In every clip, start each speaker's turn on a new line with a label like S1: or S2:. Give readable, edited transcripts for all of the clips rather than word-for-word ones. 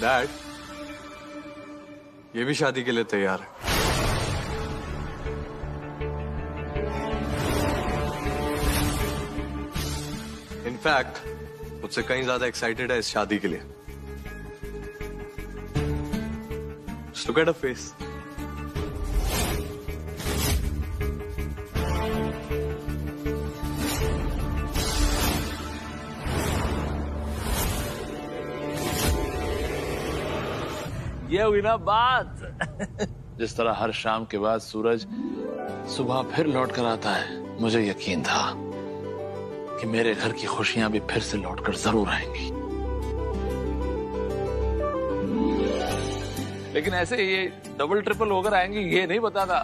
S1: Dad, ये भी शादी के लिए तैयार है। इनफैक्ट मुझसे कहीं ज्यादा एक्साइटेड है इस शादी के लिए। Just look at her face.
S2: ये हुई ना बात। जिस तरह हर शाम के बाद सूरज सुबह फिर लौट कर आता है, मुझे यकीन था कि मेरे घर की खुशियां भी फिर से लौटकर जरूर आएंगी। लेकिन ऐसे ये डबल ट्रिपल होकर आएंगी ये नहीं पता था।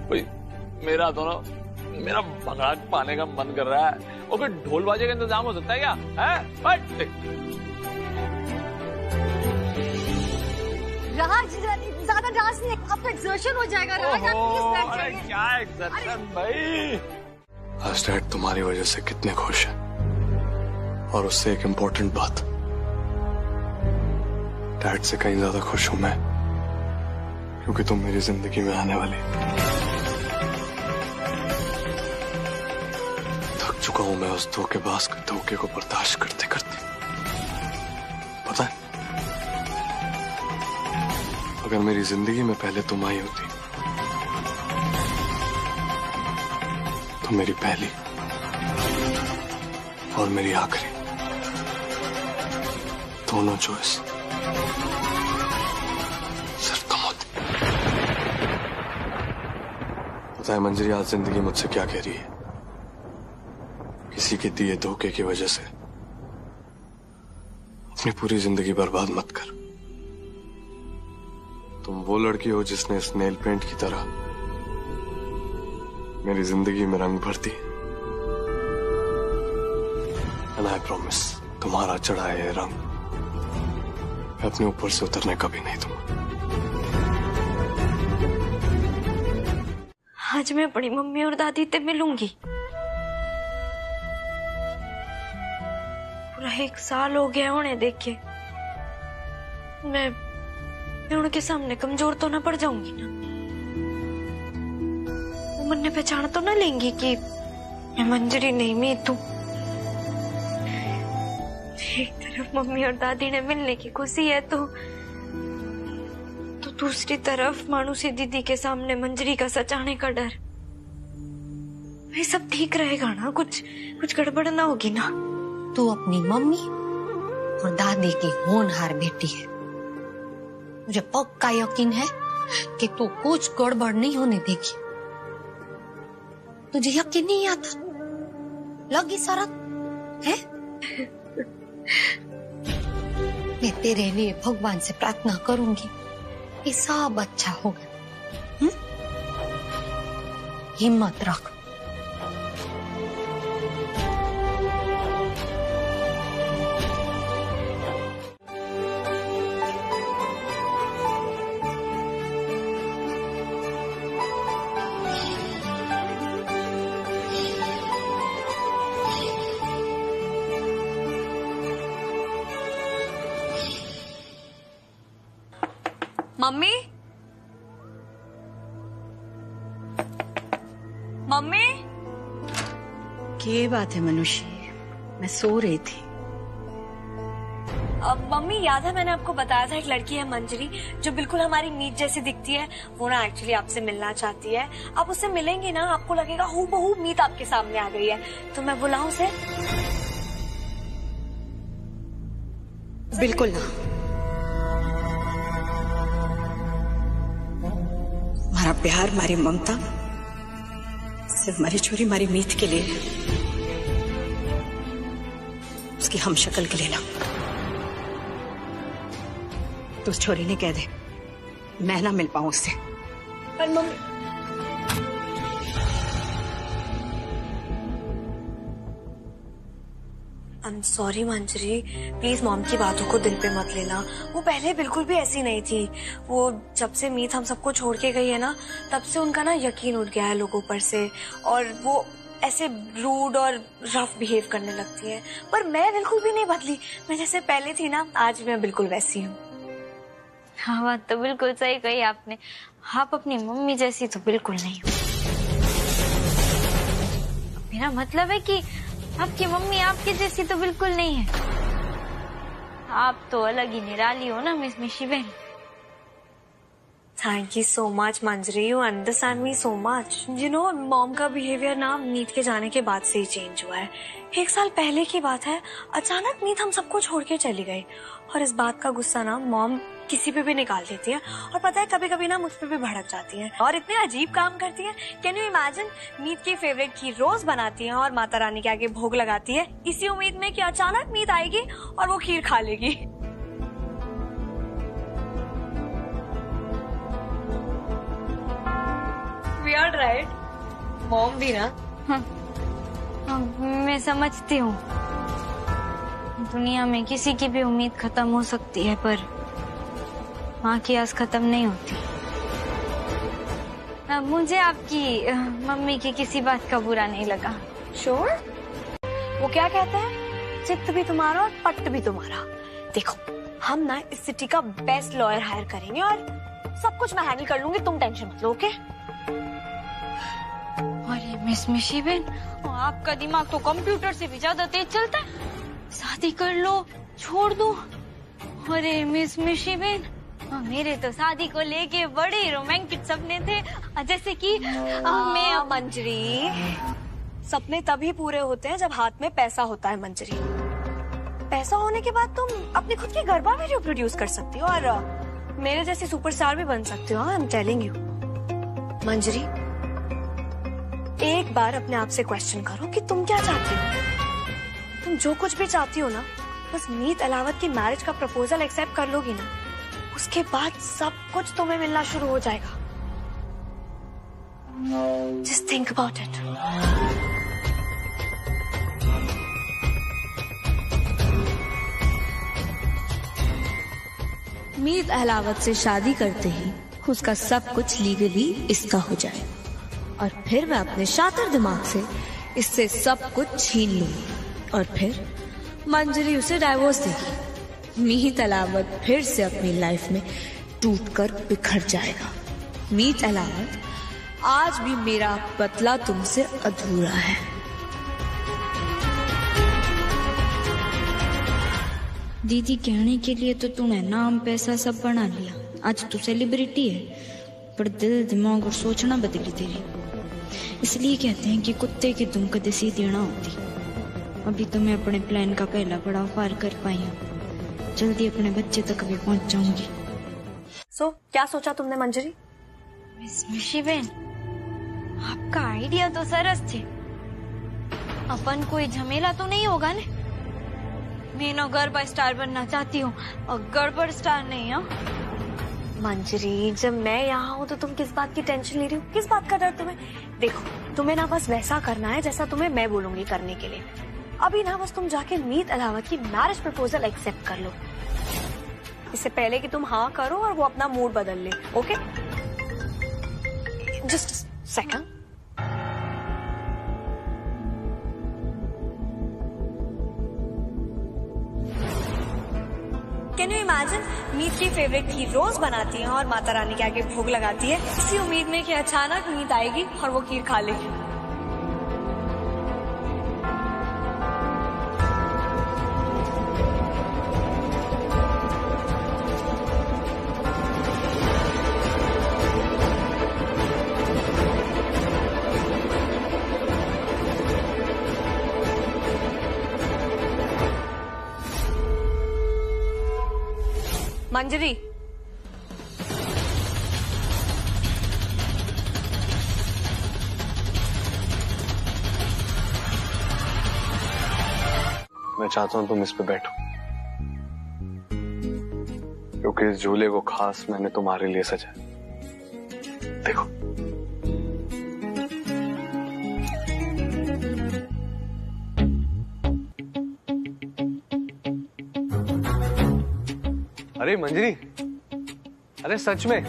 S2: भाई मेरा भंगड़ा पाने का मन कर रहा है। और फिर ढोल बाजे का इंतजाम हो सकता है क्या? है?
S3: राज, ज्यादा डांस नहीं, अब एक्सर्शन हो जाएगा। राज, आप प्लीज बैठ जाइए।
S2: क्या एक्सर्शन भाई?
S1: आज डैड तुम्हारी वजह से कितने खुश हैं। और उससे एक इम्पोर्टेंट बात, डैड से कहीं ज्यादा खुश हूं मैं, क्योंकि तुम मेरी जिंदगी में आने वाली। थक चुका हूं मैं उस धोखेबाज के धोखे को बर्दाश्त करते करते। पता है, अगर मेरी जिंदगी में पहले तुम आई होती तो मेरी पहली और मेरी आखिरी दोनों चॉइस सिर्फ तुम होती। पता है मंजरी, आज जिंदगी मुझसे क्या कह रही है? किसी के दिए धोखे की वजह से अपनी पूरी जिंदगी बर्बाद मत कर। तुम वो लड़की हो जिसने इस नेल पेंट की तरह मेरी जिंदगी में रंग भर दी। एंड आई प्रॉमिस, तुम्हारा चढ़ा है रंग मैं अपने ऊपर से उतरने कभी नहीं दूंगा।
S4: आज मैं अपनी मम्मी और दादी से मिलूंगी। पूरा 1 साल हो गया उन्हें देखे। मैं उनके सामने कमजोर तो ना पड़ जाऊंगी ना? वो मन पहचान तो ना लेंगी कि मैं मंजरी नहीं, मैं तू। एक तरफ मम्मी और दादी ने मिलने की खुशी है तो दूसरी तरफ मानुसी दीदी के सामने मंजरी का सचाने का डर। ये सब ठीक रहेगा ना? कुछ गड़बड़ ना होगी ना?
S3: तू अपनी मम्मी और दादी की होनहार बेटी है। मुझे पक्का यकीन है कि तू कुछ गड़बड़ नहीं होने देगी। तुझे यकीन नहीं आता? लगी शरत है? मैं तेरे लिए भगवान से प्रार्थना करूंगी कि सब अच्छा होगा। हिम्मत रख।
S4: Mummy, mummy.
S5: क्या बात है मनुष्य? मैं सो रही थी।
S4: मम्मी, याद है मैंने आपको बताया था एक लड़की है मंजरी जो बिल्कुल हमारी मीत जैसी दिखती है। वो ना एक्चुअली आपसे मिलना चाहती है। आप उससे मिलेंगे ना, आपको लगेगा हूबहू मीत आपके सामने आ गई है। तो मैं बुलाऊं उसे?
S5: बिल्कुल ना। हमारा प्यार, हमारी ममता सिर्फ हमारी छोरी, हमारी मीत के लिए। उसकी हम शक्ल के लेना। तो उस छोरी ने कह दे मैं ना मिल पाऊं उससे।
S4: पर mummy, I am sorry Manjari, please mom की बातों को दिल पे मत लेना। वो पहले बिल्कुल भी ऐसी नहीं थी। वो जब से मीत हम सबको छोड़ के गई है ना, तब से उनका ना यकीन उठ गया है लोगों पर से, और वो ऐसे रूड और रफ बिहेव करने लगती है। पर मैं बिल्कुल भी नहीं बदली, मैं जैसे पहले थी ना, आज मैं बिल्कुल वैसी हूँ।
S6: हाँ, बात तो बिल्कुल सही कही आपने। आप अपनी मम्मी जैसी तो बिल्कुल नहीं हो। मेरा मतलब है कि आपकी मम्मी आपके जैसी तो बिल्कुल नहीं है। आप तो अलग ही निराली हो ना मिस मिशी बहन।
S4: Thank you so much Manjari, you understand me so much. You know, mom का बिहेवियर ना मीत के जाने के बाद से ही चेंज हुआ है। 1 साल पहले की बात है, अचानक मीत हम सबको छोड़ के चली गई, और इस बात का गुस्सा ना मॉम किसी पे भी निकाल देती है, और पता है कभी कभी ना मुझ पे भी भड़क जाती है, और इतने अजीब काम करती है। कैन यू इमेजिन, मीत की फेवरेट खीर रोज बनाती है और माता रानी के आगे भोग लगाती है, इसी उम्मीद में कि अचानक मीत आएगी और वो खीर खा लेगी। Weird, right? मॉम भी ना।
S6: मैं समझती हूँ, दुनिया में किसी की भी उम्मीद खत्म हो सकती है, पर माँ की आस खत्म नहीं होती। मुझे आपकी मम्मी की किसी बात का बुरा नहीं लगा।
S4: श्योर? वो क्या कहते हैं, चित्त भी तुम्हारा और पट्ट भी तुम्हारा। देखो, हम ना इस सिटी का बेस्ट लॉयर हायर करेंगे और सब कुछ मैं हैंडल कर लूंगी, तुम टेंशन मत लो, ओके?
S6: अरे मिस मिशी बहन, आपका दिमाग तो कंप्यूटर से भी ज्यादा तेज चलता है। शादी कर लो, छोड़ दो। अरे मिस मिशी बहन, मेरे तो शादी को लेके बड़े रोमांटिक सपने थे, जैसे कि मैं।
S4: मंजरी, सपने तभी पूरे होते हैं जब हाथ में पैसा होता है मंजरी। पैसा होने के बाद तुम अपनी खुद की गर्भा वीडियो प्रोड्यूस कर सकती हो और मेरे जैसी सुपरस्टार भी बन सकती हो। आई एम टेलिंग यू मंजरी, एक बार अपने आप से क्वेश्चन करो कि तुम क्या चाहती हो। तुम जो कुछ भी चाहती हो ना, बस मीत अलावत की मैरिज का प्रपोजल एक्सेप्ट कर लोगी ना, उसके बाद सब कुछ तुम्हें मिलना शुरू हो जाएगा। Just think about it.
S7: Meet Ahlawat से शादी करते ही उसका सब कुछ लीगली इसका हो जाए, और फिर मैं अपने शातिर दिमाग से इससे सब कुछ छीन लूंगी, और फिर मंजरी उसे डाइवोर्स देगी। मीत अहलावत फिर से अपनी लाइफ में टूटकर बिखर जाएगा। मीत अहलावत, आज भी मेरा बदला तुमसे अधूरा है।
S6: दीदी, कहने के लिए तो तूने नाम पैसा सब बना लिया, आज तू सेलिब्रिटी है, पर दिल दिमाग और सोचना बदली तेरी। इसलिए कहते हैं कि कुत्ते की दुम कदे सीधी ना होती। अभी तो मैं अपने प्लान का पहला पड़ाव पार कर पाई हूँ, जल्दी अपने बच्चे तक भी पहुंच जाऊंगी।
S4: सो क्या सोचा तुमने मंजरी?
S6: मिस मिशी बहन, आपका आइडिया तो सरस थे। अपन कोई झमेला तो नहीं होगा ने? मैं ना गरबा स्टार बनना चाहती हूँ और गड़बड़ स्टार नहीं। हाँ
S4: मंजरी, जब मैं यहाँ हूँ तो तुम किस बात की टेंशन ले रही हो? किस बात का डर तुम्हें? देखो, तुम्हें ना बस वैसा करना है जैसा तुम्हें मैं बोलूंगी करने के लिए। अभी ना बस तुम जाके मीत अलावत की मैरिज प्रपोजल एक्सेप्ट कर लो, इससे पहले कि तुम हाँ करो और वो अपना मूड बदल ले। Okay, just second. Can you imagine, Meet की फेवरेट खीर रोज बनाती है और माता रानी के आगे भोग लगाती है, इसी उम्मीद में कि अचानक मीत आएगी और वो खीर खा लेगी। मंजरी,
S1: मैं चाहता हूं तुम इस पे बैठो, क्योंकि इस झूले को खास मैंने तुम्हारे लिए सजाया। देखो, अरे मंजरी, अरे सच में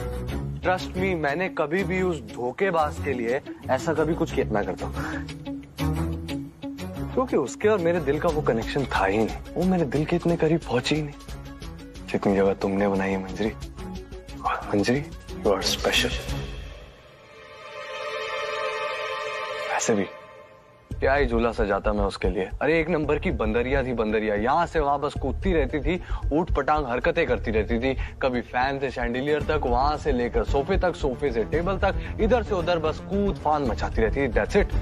S1: ट्रस्ट मी, मैंने कभी भी उस धोखेबाज के लिए ऐसा कभी कुछ किया ना करता हूं, क्योंकि उसके और मेरे दिल का वो कनेक्शन था ही नहीं। वो मेरे दिल के इतने करीब पहुंची ही नहीं जितनी जगह तुमने बनाई है मंजरी। और मंजरी, यू आर स्पेशल। वैसे भी क्या ही झूला सजाता मैं उसके लिए। अरे एक नंबर की बंदरिया थी, बंदरिया। यहाँ से वहां बस कूदती रहती थी, ऊट पटांग हरकतें करती रहती थी। कभी फैन से शैंडिलियर तक, वहां से लेकर सोफे तक, सोफे से टेबल तक, इधर से उधर बस कूद फान मचाती रहती थी। That's it.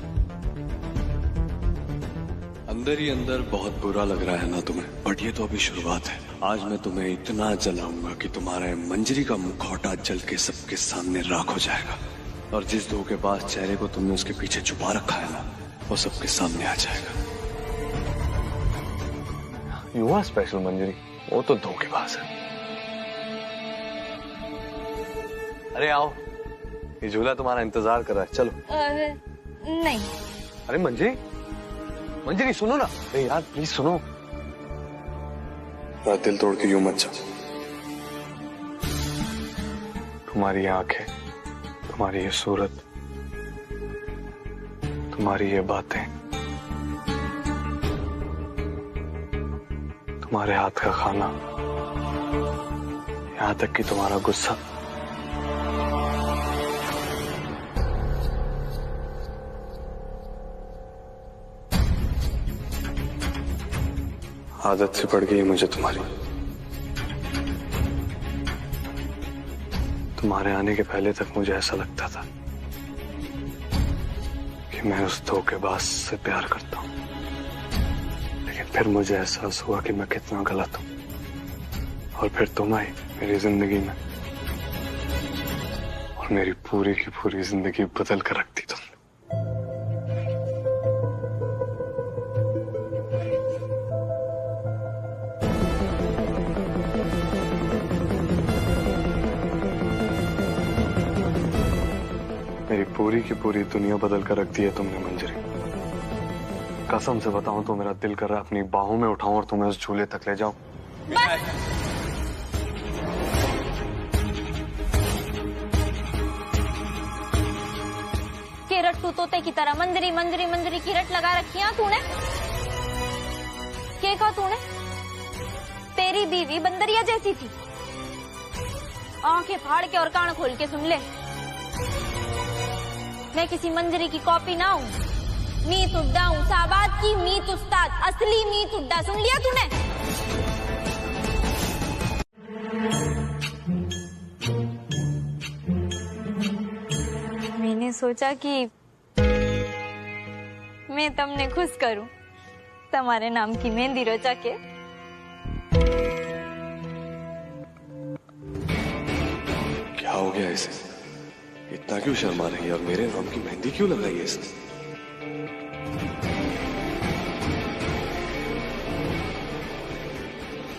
S8: अंदर ही अंदर बहुत बुरा लग रहा है ना तुम्हें, बट ये तो अभी शुरुआत है। आज मैं तुम्हें इतना जलाऊंगा कि तुम्हारे मंजरी का मुखौटा जल के सबके सामने राख हो जाएगा, और जिस धोखेबाज चेहरे को तुमने उसके पीछे छुपा रखा है ना, वो सबके सामने आ जाएगा।
S1: यू आर स्पेशल मंजरी, वो तो धोखेबाज है। अरे आओ, ये झूला तुम्हारा इंतजार कर रहा है, चलो।
S4: नहीं।
S1: अरे मंजरी, मंजरी सुनो ना। अरे यार प्लीज सुनो। मेरा दिल तोड़ के यूं मत जाओ। तुम्हारी आंखें, तुम्हारी ये सूरत, तुम्हारी ये बातें, तुम्हारे हाथ का खाना, यहां तक कि तुम्हारा गुस्सा, आदत से पड़ गई मुझे तुम्हारी। तुम्हारे आने के पहले तक मुझे ऐसा लगता था कि मैं उस धोखेबाज से प्यार करता हूं, लेकिन फिर मुझे एहसास हुआ कि मैं कितना गलत हूं। और फिर तुम आई मेरी जिंदगी में, और मेरी पूरी की पूरी जिंदगी बदल कर रख दी तुमने। मेरी पूरी की पूरी दुनिया बदल कर रख दी है तुमने मंजरी। कसम से बताऊं तो मेरा दिल कर रहा है अपनी बाहों में उठाऊं और तुम्हें उस झूले तक ले जाऊं।
S7: के रट तू तोते की तरह मंजरी मंजरी मंजरी की रट लगा रखी है तूने। के कहा तूने? तेरी बीवी बंदरिया जैसी थी। आंखें फाड़ के और कान खोल के सुन ले, मैं किसी मंजरी की कॉपी ना हूँ। मीत उड्डा हूँ, साबाद की मीत उस्ताद, असली मीत उड्डा। सुन लिया तूने? मैंने सोचा कि मैं तमने खुश करूं, तुम्हारे नाम की मेहंदी रचा के।
S8: क्या हो गया इसे? इतना क्यों शर्मा रही है, और मेरे नाम की मेहंदी क्यों लगाई है इसने?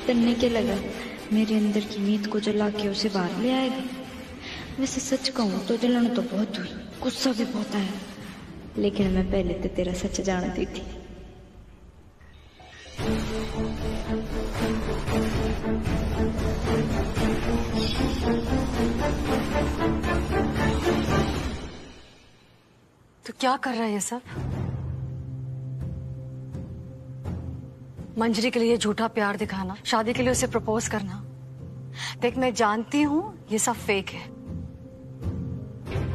S6: तन्ने के लगा मेरे अंदर की मीत को जला के उसे बाहर ले आएगा। वैसे सच कहूं तो जलन तो बहुत हुई, गुस्सा भी बहुत आया, लेकिन मैं पहले तो तेरा सच जानती थी।
S5: तो क्या कर रहा है ये सब? मंजरी के लिए झूठा प्यार दिखाना, शादी के लिए उसे प्रपोज करना। देख, मैं जानती हूँ ये सब फेक है।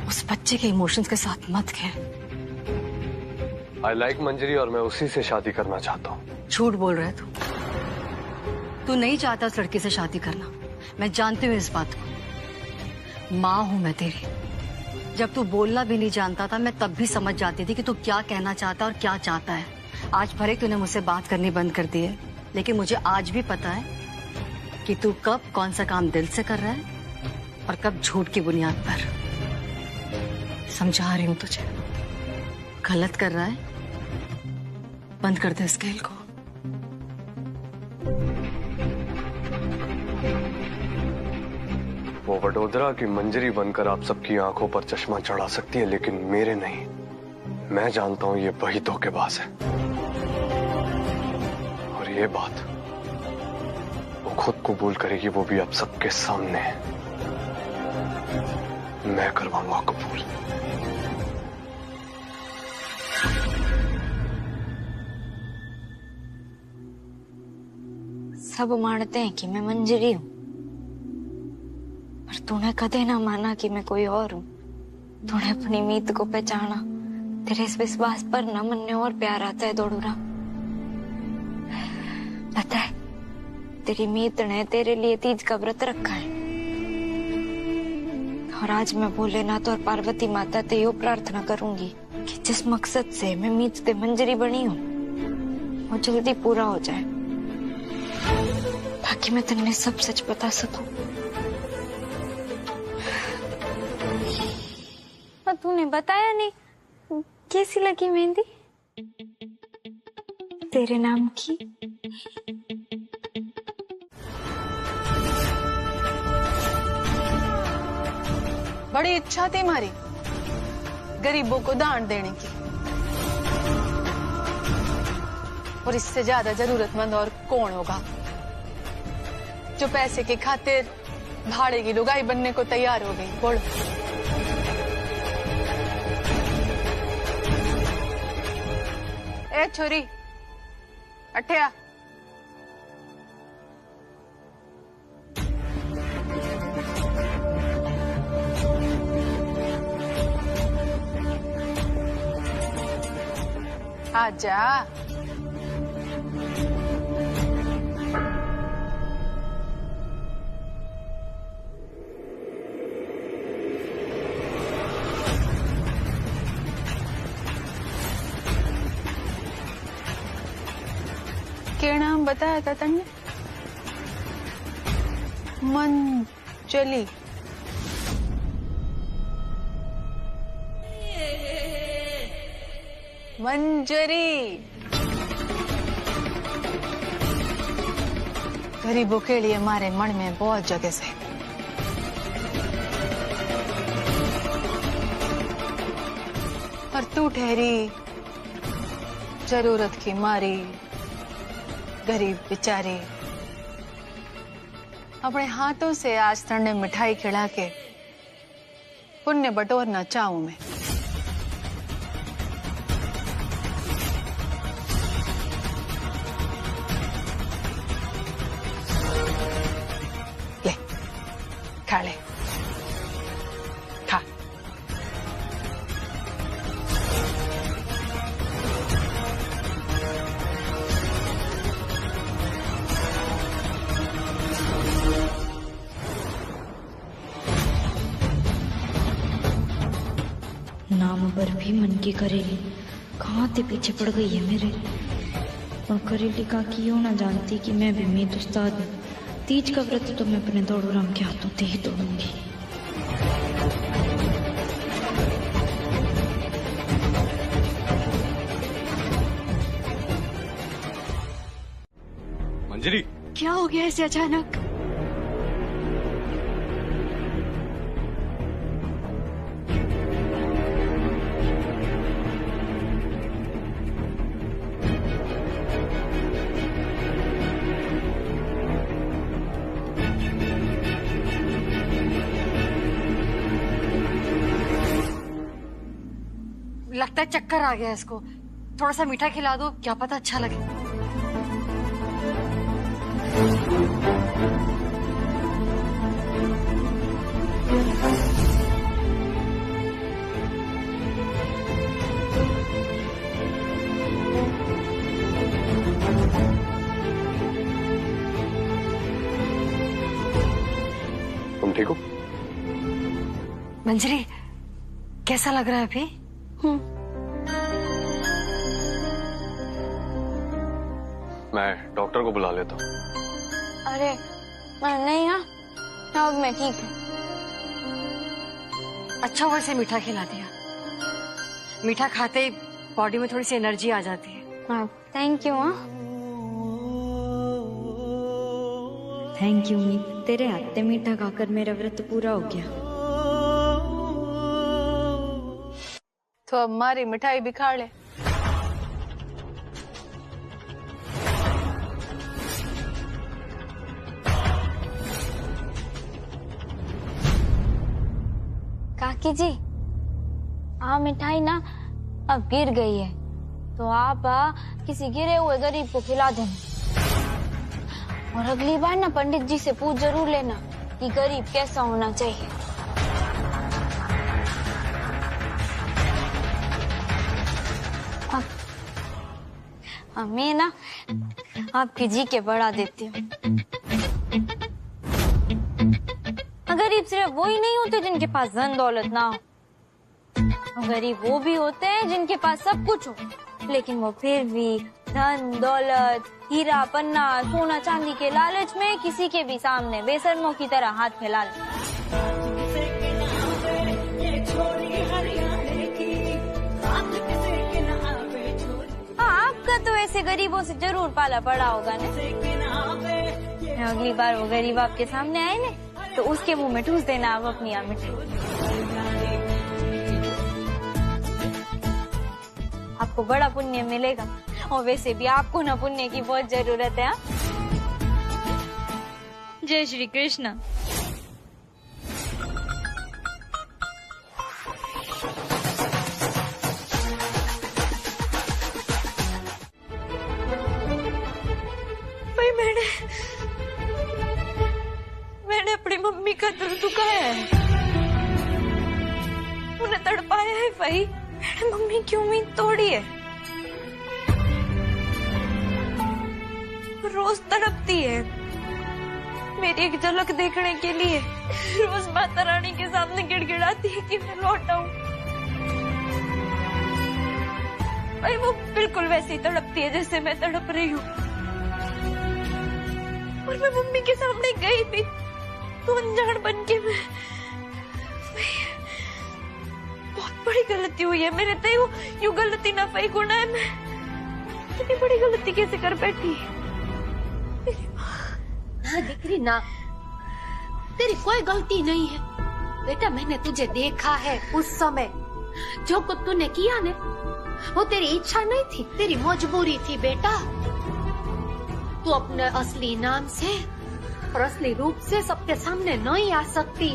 S5: उस बच्चे के इमोशंस के साथ मत खेल।
S1: आई लाइक मंजरी और मैं उसी से शादी करना चाहता हूँ।
S5: झूठ बोल रहा है तू नहीं चाहता उस लड़की से शादी करना। मैं जानती हूँ इस बात को। माँ हूं मैं तेरी। जब तू बोलना भी नहीं जानता था, मैं तब भी समझ जाती थी कि तू क्या कहना चाहता और क्या चाहता है। आज भले तूने मुझसे बात करनी बंद कर दी है, लेकिन मुझे आज भी पता है कि तू कब कौन सा काम दिल से कर रहा है और कब झूठ की बुनियाद पर। समझा रही हूं तुझे, गलत कर रहा है, बंद कर दे इस खेल को।
S1: वो वडोदरा की मंजरी बनकर आप सबकी आंखों पर चश्मा चढ़ा सकती है, लेकिन मेरे नहीं। मैं जानता हूं ये वही धोखेबाज है, और ये बात वो खुद कबूल करेगी, वो भी आप सबके सामने। मैं करवाऊंगा कबूल।
S6: सब मानते हैं कि मैं मंजरी हूं, पर तूने कदे ना माना कि मैं कोई और हूं। तूने अपनी मीत को पहचाना। तेरे इस विश्वास पर न मन में और प्यार आता है दोड़ूरा। पता है, तेरी मीत ने तेरे लिए तीज का व्रत रखा है, और आज मैं भोलेनाथ और पार्वती माता से यो प्रार्थना करूंगी कि जिस मकसद से मैं मीत से मंजरी बनी हूं वो जल्दी पूरा हो जाए, ताकि मैं तुमने सब सच बता सकूं। और तूने बताया नहीं, कैसी लगी मेहंदी तेरे नाम की?
S9: बड़ी इच्छा थी हमारी गरीबों को दान देने की, और इससे ज्यादा जरूरतमंद और कौन होगा जो पैसे की खातिर भाड़े की लुगाई बनने को तैयार हो गई। बोलो, ए छोरी अठिया, आजा। क्या नाम बताया था तन्ने? मंजरी। मंजरी गरीबों के लिए हमारे मन में बहुत जगह से। और तू ठहरी जरूरत की मारी गरीब बेचारी, अपने हाथों से आज तन्ने मिठाई खिला के पुण्य बटोरना चाहूं मैं। ले खा ले, खा।
S6: नाम पर भी मन की करेली कहाँ ते पीछे पड़ गई है मेरे। और करेली का क्यों ना जानती कि मैं भी मीत उस्ताद हूँ। तीज का व्रत तो मैं अपने दौड़ूराम के हाथों से ही तोड़ूंगी।
S1: मंजरी,
S5: क्या हो गया ऐसे अचानक? लगता है चक्कर आ गया इसको। थोड़ा सा मीठा खिला दो, क्या पता अच्छा लगे।
S1: तुम ठीक हो?
S5: मंजरी, कैसा लग रहा है अभी?
S1: मैं डॉक्टर को बुला लेता हूँ।
S6: अरे नहीं, हाँ अब मैं ठीक हूँ।
S5: अच्छा हुआ इसे मीठा खिला दिया। मीठा खाते ही बॉडी में थोड़ी सी एनर्जी आ जाती है।
S6: हाँ थैंक यू। हाँ थैंक यू मीत, तेरे हाथ से मीठा खाकर मेरा व्रत पूरा हो गया।
S9: तो अब हमारी मिठाई भी खा ले।
S6: काकी जी, मिठाई ना अब गिर गई है, तो आप किसी गिरे हुए गरीब को खिला देना। और अगली बार ना पंडित जी से पूछ जरूर लेना कि गरीब कैसा होना चाहिए। अब मैं ना आपकी जी के बढ़ा देती हूँ। गरीब सिर्फ वो ही नहीं होते जिनके पास धन दौलत ना हो, गरीब वो भी होते हैं जिनके पास सब कुछ हो, लेकिन वो फिर भी धन दौलत, हीरा पन्ना, सोना चांदी के लालच में किसी के भी सामने बेशर्मों की तरह हाथ फैला ले। आपका तो ऐसे गरीबों से जरूर पाला पड़ा होगा ना। अगली बार वो गरीब आपके सामने आए ना, तो उसके मुंह में ठूस देना आप अपनी मिठाई। आपको बड़ा पुण्य मिलेगा, और वैसे भी आपको ना पुण्य की बहुत जरूरत है। जय श्री कृष्ण।
S4: भाई मैंने अपनी मम्मी का दिल दुखाया है, उन्हें तड़पाया है भाई। मैंने मम्मी की उम्मीद तोड़ी है, रोज तड़पती है मेरी एक झलक देखने के लिए। रोज माता रानी के सामने गिड़गिड़ाती है कि मैं लौट आऊं। भाई वो बिल्कुल वैसे ही तड़पती है जैसे मैं तड़प रही हूँ। और मैं मम्मी के सामने गई भी तो अनजान बन के मैं बहुत बड़ी गलती हुई है मेरे ते। यू गलती ना पाई गुना है, मैं इतनी बड़ी गलती कैसे कर बैठी।
S3: ना दिकरी ना, तेरी कोई गलती नहीं है बेटा। मैंने तुझे देखा है उस समय, जो कुछ तूने किया ने वो तेरी इच्छा नहीं थी, तेरी मजबूरी थी बेटा। तू अपने असली नाम से और असली रूप से सबके सामने नहीं आ सकती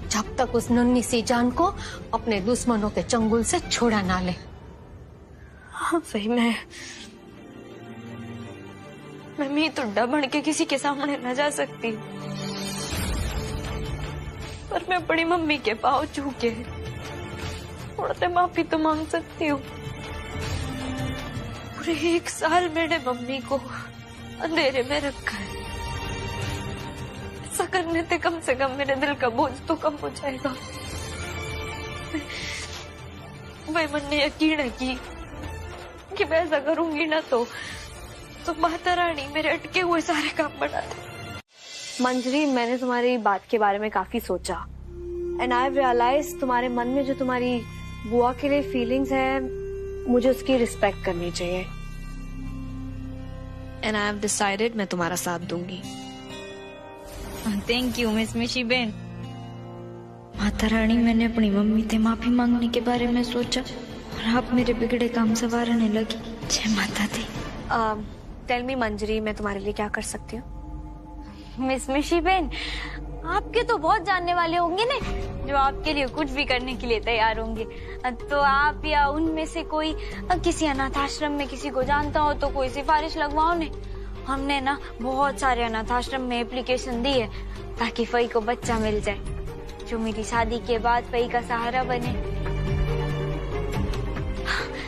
S3: जब तक उस नन्ही सी जान को अपने दुश्मनों के चंगुल से छुड़ा ना ले।
S4: हाँ सही, मैं मीत उड्डा बन के किसी के सामने न जा सकती, पर मैं बड़ी मम्मी के पाँव छू के उड़ते माफी तो मांग सकती हूँ। पूरे 1 साल मैंने मम्मी को अंधेरे में रखा है। ऐसा करने से कम मेरे दिल का बोझ तो कम हो जाएगा। भाई मन ने यकीन है कि मैं ऐसा करूंगी ना तो माता रानी मेरे अटके हुए सारे काम बना दे।
S10: मंजरी, मैंने तुम्हारी बात के बारे में काफी सोचा एंड आई रियलाइज तुम्हारे मन में जो तुम्हारी बुआ के लिए फीलिंग्स है, मुझे उसकी रिस्पेक्ट करनी चाहिए। एंड आई हैव डिसाइडेड मैं तुम्हारा साथ दूंगी।
S6: थैंक यू मिस मिशी बेन। माता रानी, मैंने अपनी मम्मी से माफी मांगने के बारे में सोचा और आप मेरे बिगड़े काम संवारने लगी। जय माता दी।
S10: टेल मी मंजरी, मैं तुम्हारे लिए क्या कर सकती हूँ?
S6: मिस मिशी बेन, आपके तो बहुत जानने वाले होंगे ना जो आपके लिए कुछ भी करने के लिए तैयार होंगे। तो आप या उनमें से कोई किसी अनाथ आश्रम में किसी को जानता हो तो कोई सिफारिश लगवाओ ने। हमने ना बहुत सारे अनाथ आश्रम में एप्लीकेशन दी है ताकि फई को बच्चा मिल जाए, जो मेरी शादी के बाद फई का सहारा बने।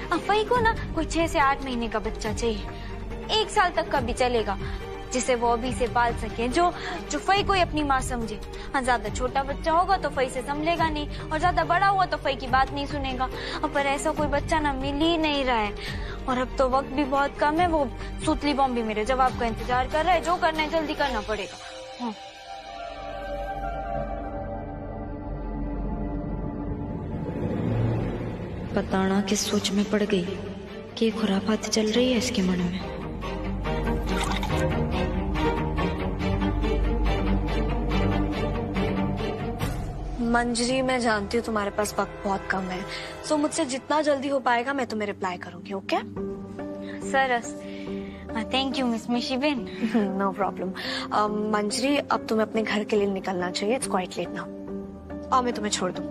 S6: अब फई को ना कोई 6 से 8 महीने का बच्चा चाहिए, 1 साल तक का भी चलेगा, जिसे वो अभी से पाल सके, जो फई को अपनी माँ समझे। हाँ, ज्यादा छोटा बच्चा होगा तो फई से संभलेगा नहीं, और ज्यादा बड़ा हुआ तो फई की बात नहीं सुनेगा। पर ऐसा कोई बच्चा ना मिल ही नहीं रहा है, और अब तो वक्त भी बहुत कम है। वो सूतली बॉम्ब भी मेरे जवाब का इंतजार कर रहा है। जो करना है जल्दी करना पड़ेगा। हाँ। पता ना किस सोच में पड़ गई कि खुरापात चल रही है इसके मन में।
S4: मंजरी, मैं जानती हूँ तुम्हारे पास वक्त बहुत कम है, सो मुझसे जितना जल्दी हो पाएगा मैं तुम्हें रिप्लाई करूंगी. Okay?
S6: Saras. Thank you miss Mishiben.
S4: No problem. Manjari, अब तुम्हें अपने घर के लिए निकलना चाहिए. It's quite late now. और मैं तुम्हें छोड़ दूं.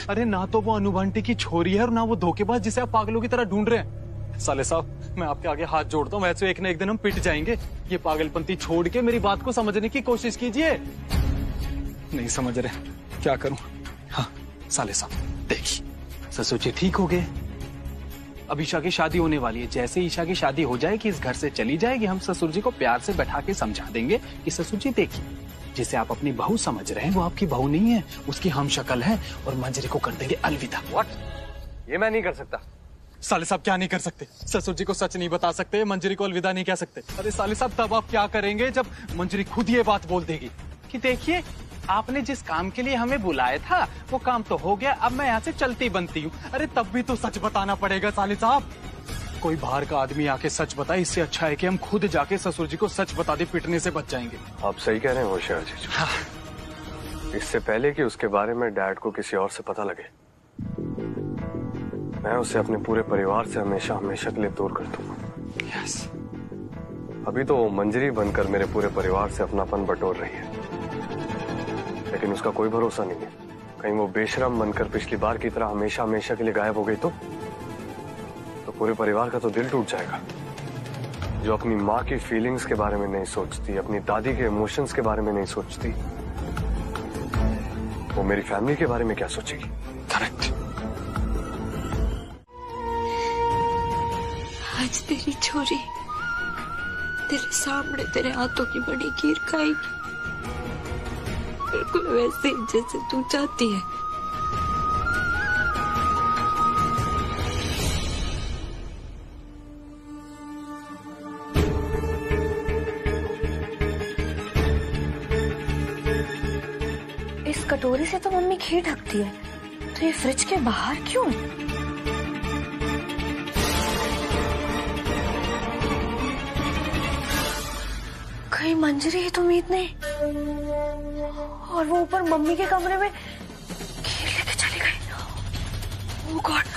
S11: अरे ना तो वो अनुभंटी की छोरी है और ना वो धोखेबाज जिसे आप पागलों की तरह ढूंढ रहे हैं. साले साहब, मैं आपके आगे हाथ जोड़ता हूँ, वैसे एक न एक दिन हम पिट जाएंगे. ये पागलपंती छोड़ के मेरी बात को समझने की कोशिश कीजिए. नहीं समझ रहे, क्या करूं? हाँ साले साहब देखिए, ससुर जी ठीक हो गए. अब ईशा की शादी होने वाली है. जैसे ईशा की शादी हो जाएगी, इस घर से चली जाएगी, हम ससुर जी को प्यार से बैठा के समझा देंगे कि ससुर जी देखिए, जिसे आप अपनी बहू समझ रहे हैं वो आपकी बहू नहीं है, उसकी हम शक्ल है, और मंजरी को कर देंगे अलविदा.
S1: व्हाट? ये मैं नहीं कर सकता.
S11: साले साहब क्या नहीं कर सकते? ससुर जी को सच नहीं बता सकते, मंजरी को अलविदा नहीं कह सकते. अरे साले साहब, तब आप क्या करेंगे जब मंजरी खुद ये बात बोल देगी कि देखिए, आपने जिस काम के लिए हमें बुलाया था वो काम तो हो गया, अब मैं यहाँ से चलती बनती हूँ. अरे तब भी तो सच बताना पड़ेगा साले साहब. कोई बाहर का आदमी आके सच बताए, इससे अच्छा है कि हम खुद जाके ससुर जी को सच बता दे, पिटने से बच जाएंगे.
S1: आप सही कह रहे हैं होशियार जी.
S11: हाँ.
S1: इससे पहले कि उसके बारे में डैड को किसी और से पता लगे, मैं उसे अपने पूरे परिवार से हमेशा हमेशा के लिए दूर कर दूंगा.
S11: यस.
S1: अभी तो वो मंजरी बनकर मेरे पूरे परिवार से अपनापन बटोर रही है, लेकिन उसका कोई भरोसा नहीं है. कहीं वो बेशरम बनकर पिछली बार की तरह हमेशा हमेशा के लिए गायब हो गई तो पूरे परिवार का तो दिल टूट जाएगा. जो अपनी माँ की फीलिंग्स के बारे में नहीं सोचती, अपनी दादी के इमोशंस के बारे में नहीं सोचती, वो मेरी फैमिली के बारे में क्या सोचेगी?
S11: करेक्ट.
S6: आज तेरी छोरी तेरे सामने तेरे हाथों की बड़ी खीर खाएगी, बिल्कुल वैसे जैसे तू चाहती है.
S4: इस कटोरी से तो मम्मी खीर ढकती है, तो ये फ्रिज के बाहर क्यों? कहीं मंजरी ही तो उम्मीद नहीं, और वो ऊपर मम्मी के कमरे में खीर लेके चली गई. ओह गॉड.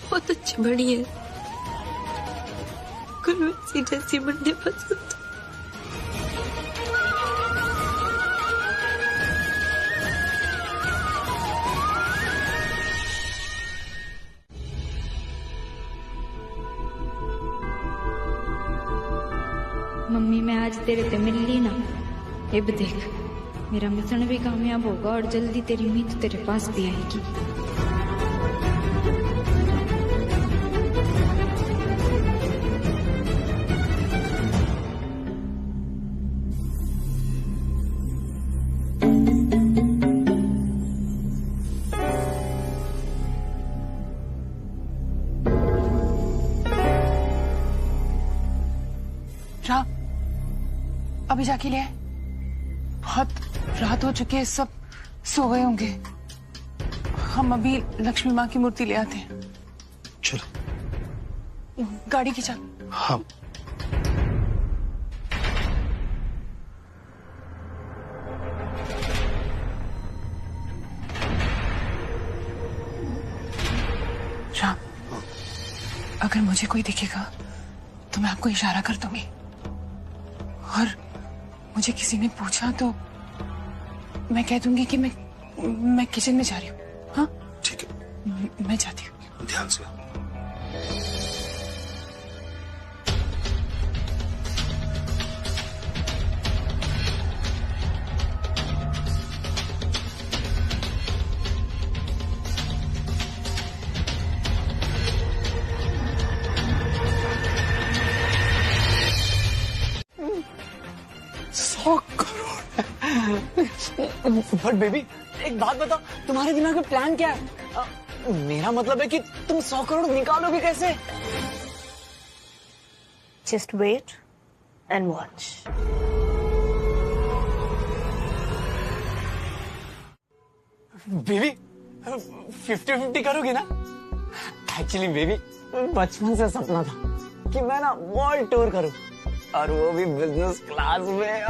S6: बहुत अच्छी बड़ी है, कुल वैसी जैसी बनने पसंद. मम्मी मैं आज तेरे पे मिल ली ना, ये भी देख, मेरा मिशन भी कामयाब होगा और जल्दी तेरी मीत तेरे पास भी आएगी.
S9: अभी जाके ले आए, बहुत रात हो चुकी है, सब सो गए होंगे. हम अभी लक्ष्मी माँ की मूर्ति ले आते हैं.
S11: चलो.
S9: गाड़ी की चाल.
S11: हाँ.
S9: राम, अगर मुझे कोई दिखेगा तो मैं आपको इशारा कर दूंगी, और मुझे किसी ने पूछा तो मैं कह दूंगी कि मैं किचन में जा रही हूँ. हाँ
S11: ठीक है,
S9: मैं जाती हूँ.
S11: ध्यान से.
S9: बट बेबी,
S12: एक बात बताओ, तुम्हारे दिमाग में प्लान क्या है? मेरा मतलब है कि तुम 100 करोड़ निकालोगे कैसे?
S10: Just wait and watch.
S12: Baby 50-50 करोगे ना? एक्चुअली बेबी बचपन से सपना था कि मैं ना वर्ल्ड टूर करूं, और वो भी बिजनेस क्लास में।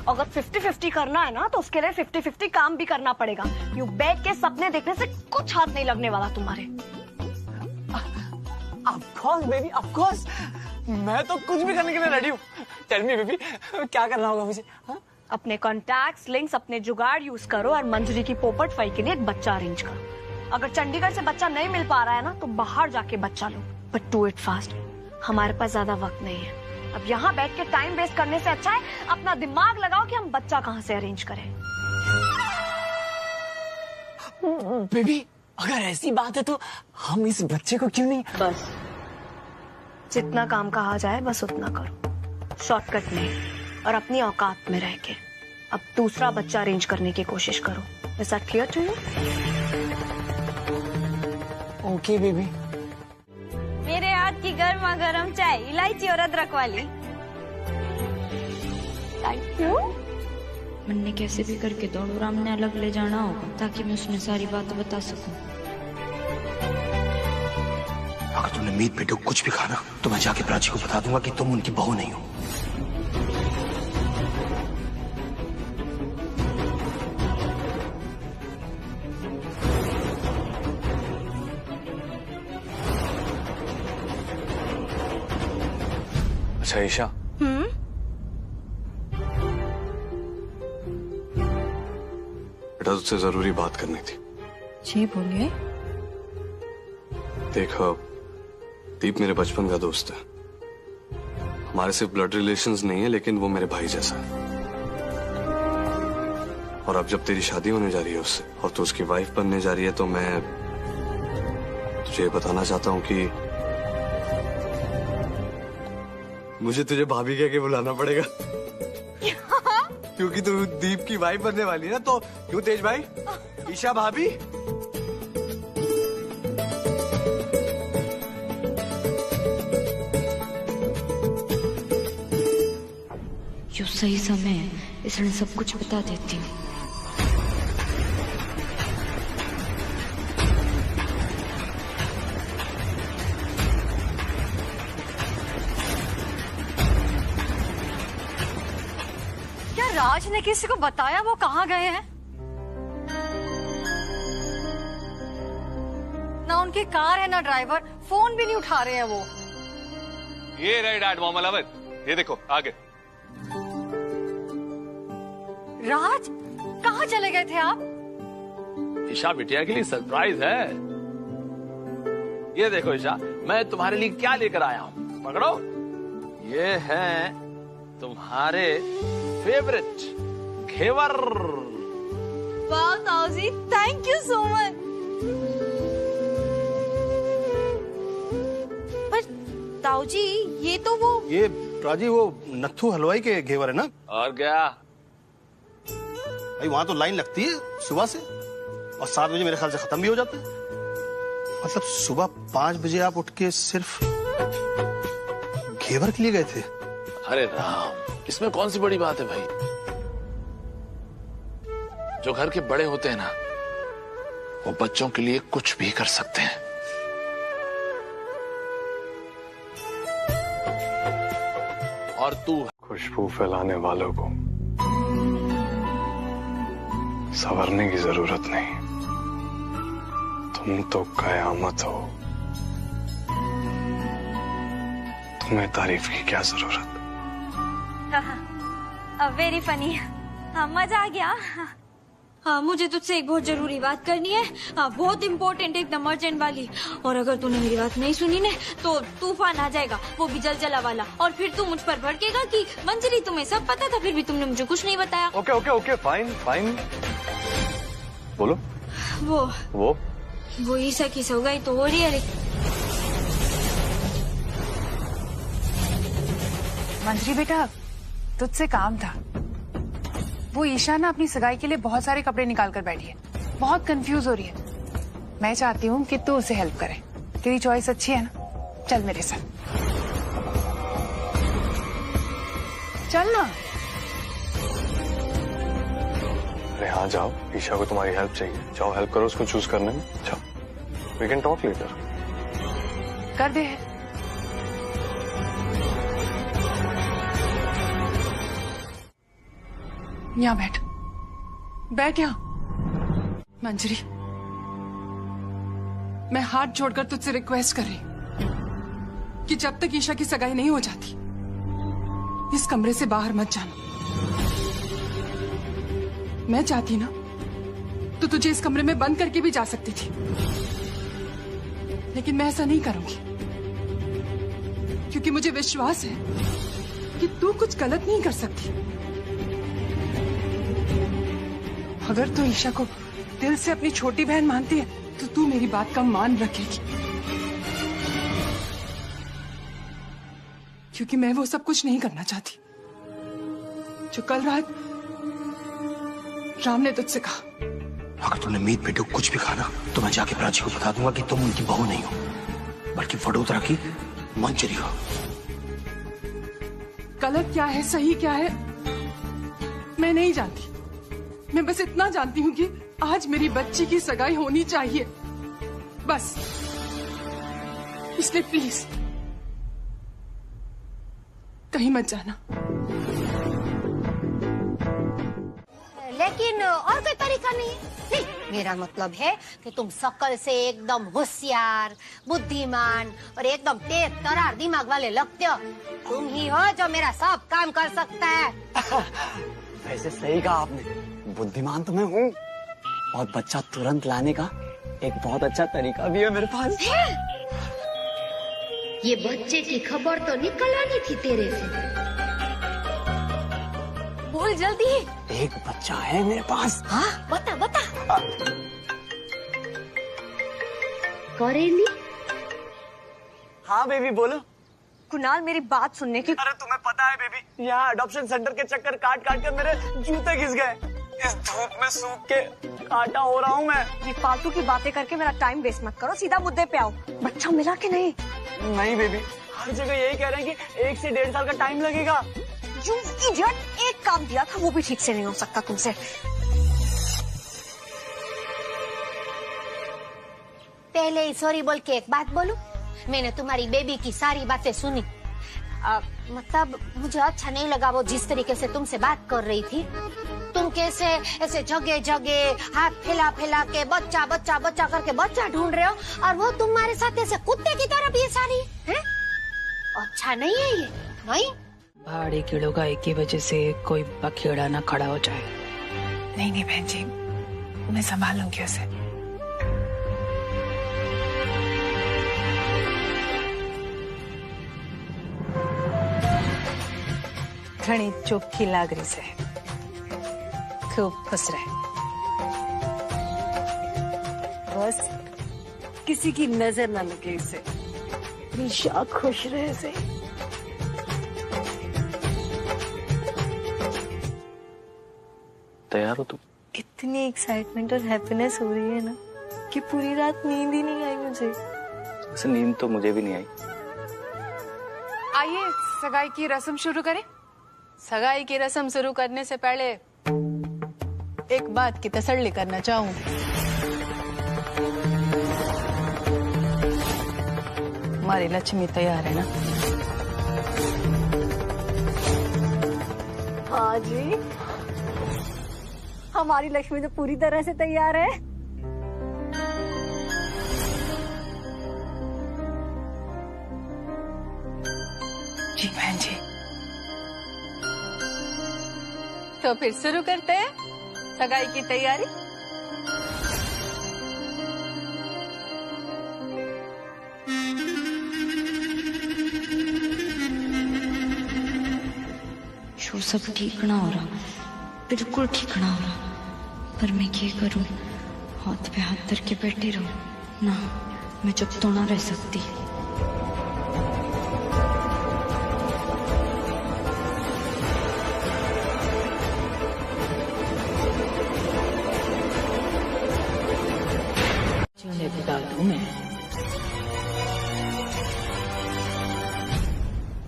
S10: अगर 50-50 करना है ना तो उसके लिए 50-50 काम भी करना पड़ेगा। यू बैठ के सपने देखने से कुछ हाथ नहीं लगने वाला तुम्हारे।
S12: Of course baby, of course, मैं तो कुछ भी करने के लिए रेडी हूँ। टेल मी बेबी, क्या करना होगा मुझे? हाँ?
S10: अपने कॉन्टैक्ट्स, लिंक्स, अपने जुगाड़ यूज करो और मंजरी की पोपट फाई के लिए एक बच्चा अरेंज करो। अगर चंडीगढ़ से बच्चा नहीं मिल पा रहा है ना तो बाहर जाके बच्चा लो, बट डू इट फास्ट। हमारे पास ज्यादा वक्त नहीं है। अब यहाँ बैठ के टाइम वेस्ट करने से अच्छा है अपना दिमाग लगाओ कि हम बच्चा कहाँ से अरेंज करें।
S12: बेबी अगर ऐसी बात है तो हम इस बच्चे को क्यों नहीं?
S10: बस जितना काम कहा जाए बस उतना करो, शॉर्टकट नहीं, और अपनी औकात में रह के अब दूसरा बच्चा अरेंज करने की कोशिश करो। Is that clear to you?
S12: Okay baby.
S4: मेरे हाथ की गर्मा गर्म चाय, इलायची और अदरक वाली।
S10: Thank you.
S6: मन ने कैसे भी करके दौड़ू राम ने अलग ले जाना होगा ताकि मैं उसमें सारी बात बता सकूं।
S13: अगर तुमने मीत बेटे को कुछ भी खाना तो मैं जाके प्राची को बता दूंगा कि तुम उनकी बहू नहीं हो।
S1: अच्छा ईशा,
S8: बेटा तुझसे जरूरी बात करनी थी।
S6: जी बोलिए।
S8: देखो दीप मेरे बचपन का दोस्त है। हमारे सिर्फ ब्लड रिलेशंस नहीं है लेकिन वो मेरे भाई जैसा है। और अब जब तेरी शादी होने जा रही है उससे और तू उसकी वाइफ बनने जा रही है तो मैं तुझे ये बताना चाहता हूँ कि मुझे तुझे भाभी कह के बुलाना पड़ेगा। क्योंकि तू दीप की वाइफ बनने वाली है ना। तो क्यों तेज भाई? ईशा भाभी।
S6: जो सही समय है इसलिए सब कुछ बता देती हूँ।
S5: राज ने किसी को बताया वो कहाँ गए हैं? ना उनकी कार है ना ड्राइवर, फोन भी नहीं उठा रहे हैं वो।
S14: ये रहे डैड मोहम्मद अवध, ये देखो आगे।
S5: राज कहाँ चले गए थे आप?
S2: ईशा बिटिया के लिए सरप्राइज है। ये देखो ईशा, मैं तुम्हारे लिए क्या लेकर आया हूँ, पकड़ो। ये है तुम्हारे फेवरेट घेवर।
S4: वाह ताऊजी, थैंक यू सो मच। पर ताऊजी ये तो वो
S13: ये राजी वो नत्थू हलवाई के घेवर है ना?
S2: और क्या
S13: भाई वहां तो लाइन लगती है सुबह से और 7 बजे मेरे ख्याल से खत्म भी हो जाता है। मतलब सुबह 5 बजे आप उठ के सिर्फ घेवर के लिए गए थे?
S2: अरे राम, इसमें कौन सी बड़ी बात है भाई। जो घर के बड़े होते हैं ना वो बच्चों के लिए कुछ भी कर सकते हैं। और तू
S8: खुशबू फैलाने वालों को संवरने की जरूरत नहीं। तुम तो कयामत हो, तुम्हें तारीफ की क्या जरूरत।
S4: Very funny. हाँ मजा आ गया। हाँ मुझे तुझसे एक बहुत जरूरी बात करनी है। हाँ बहुत इम्पोर्टेंट, एकदम अर्जेंट वाली। और अगर तूने मेरी बात नहीं सुनी ने तो तूफान आ जाएगा, वो भी जलजला वाला। और फिर तू मुझ पर भड़केगा कि मंजरी तुम्हें सब पता था फिर भी तुमने मुझे कुछ नहीं बताया।
S1: Okay okay okay fine fine, बोलो।
S4: वो ईसा की सौगाई तो हो रही है।
S9: मंजरी बेटा तुझसे काम था। वो ईशा ना अपनी सगाई के लिए बहुत सारे कपड़े निकाल कर बैठी है, बहुत कंफ्यूज हो रही है। मैं चाहती हूँ कि तू उसे हेल्प करे। तेरी चॉइस अच्छी है ना, चल मेरे साथ, चल ना।
S1: अरे हाँ जाओ, ईशा को तुम्हारी हेल्प चाहिए, जाओ हेल्प करो उसको चूज करने में। जाओ, वी कैन टॉक लेटर।
S9: कर दे। यहाँ बैठ, बैठ यहाँ। मंजरी, मैं हाथ जोड़कर तुझसे रिक्वेस्ट कर रही कि जब तक ईशा की सगाई नहीं हो जाती इस कमरे से बाहर मत जाना। मैं चाहती ना तो तुझे इस कमरे में बंद करके भी जा सकती थी, लेकिन मैं ऐसा नहीं करूंगी क्योंकि मुझे विश्वास है कि तू कुछ गलत नहीं कर सकती। अगर तू ईशा को दिल से अपनी छोटी बहन मानती है तो तू मेरी बात का मान रखेगी, क्योंकि मैं वो सब कुछ नहीं करना चाहती जो कल रात राम ने तुझसे कहा।
S13: अगर तुमने मीत बेटे को कुछ भी कहा ना तो मैं जाके प्राची को बता दूंगा कि तुम उनकी बहू नहीं हो बल्कि वडोदरा की मंजरी हो।
S9: गलत क्या है सही क्या है मैं नहीं जानती, मैं बस इतना जानती हूँ कि आज मेरी बच्ची की सगाई होनी चाहिए, बस। इसलिए प्लीज कहीं मत जाना।
S3: लेकिन और कोई तरीका नहीं है? नहीं, मेरा मतलब है कि तुम शक्ल से एकदम होशियार, बुद्धिमान और एकदम तेज तरार दिमाग वाले लगते हो। तुम ही हो जो मेरा सब काम कर सकता है।
S12: वैसे सही कहा आपने, बुद्धिमान तो मैं हूँ और बच्चा तुरंत लाने का एक बहुत अच्छा तरीका भी है मेरे पास।
S3: ये बच्चे की खबर तो निकल आनी थी तेरे से। बोल जल्दी।
S12: एक बच्चा है मेरे पास।
S3: हाँ बता बता। करेली?
S12: हाँ बेबी बोलो।
S10: कुणाल मेरी बात सुनने की।
S12: अरे तुम्हें पता है बेबी, यहाँ अडॉप्शन सेंटर के चक्कर काट काट कर मेरे जूते घिस गए। इस धूप में सूख के काटा हो रहा हूँ मैं।
S10: ये फालतू की बातें करके मेरा टाइम वेस्ट मत करो, सीधा मुद्दे पे आओ। बच्चा मिला कि नहीं?
S12: नहीं बेबी, हर जगह यही कह रहे हैं कि 1 से 1.5 साल का टाइम लगेगा।
S10: You idiot, एक काम दिया था वो भी ठीक से नहीं हो सकता तुमसे।
S3: पहले ही सॉरी बोल के एक बात बोलूं, मैंने तुम्हारी बेबी की सारी बातें सुनी। मतलब मुझे अच्छा नहीं लगा वो जिस तरीके से तुमसे बात कर रही थी। तुम कैसे ऐसे जगह जगह हाथ फैला फैला के बच्चा बच्चा बच्चा करके बच्चा ढूंढ रहे हो, और वो तुम्हारे साथ ऐसे कुत्ते की तरफ ये सारी है। अच्छा नहीं है ये, नहीं।
S9: पहाड़ी कीड़ों का एक ही वजह से कोई बखेड़ा ना खड़ा हो जाए। नहीं नहीं बहन जी, मैं संभालूंगी उसे। घनी चोखी लागरी से खूब खुश रहे।
S10: बस किसी की नजर ना लगे इसे, हमेशा खुश रहे से।
S1: तैयार हो तुम?
S10: इतनी एक्साइटमेंट और हैप्पीनेस हो रही है ना कि पूरी रात नींद ही नहीं आई मुझे।
S1: नींद तो मुझे भी नहीं आई।
S9: आइए सगाई की रस्म शुरू करें। सगाई की रस्म शुरू करने से पहले एक बात की तसल्ली करना चाहूं। हमारी लक्ष्मी तैयार है ना?
S10: हाँ जी, हमारी लक्ष्मी तो पूरी तरह से तैयार है।
S9: जी बहन जी। तो फिर शुरू करते हैं सगाई की तैयारी।
S6: जो सब ठीक ना हो रहा, बिल्कुल ठीक ना हो रहा, पर मैं क्या करूं? हाथ पे हाथ धर के बैठी रहूं ना, मैं चुप तो ना रह सकती।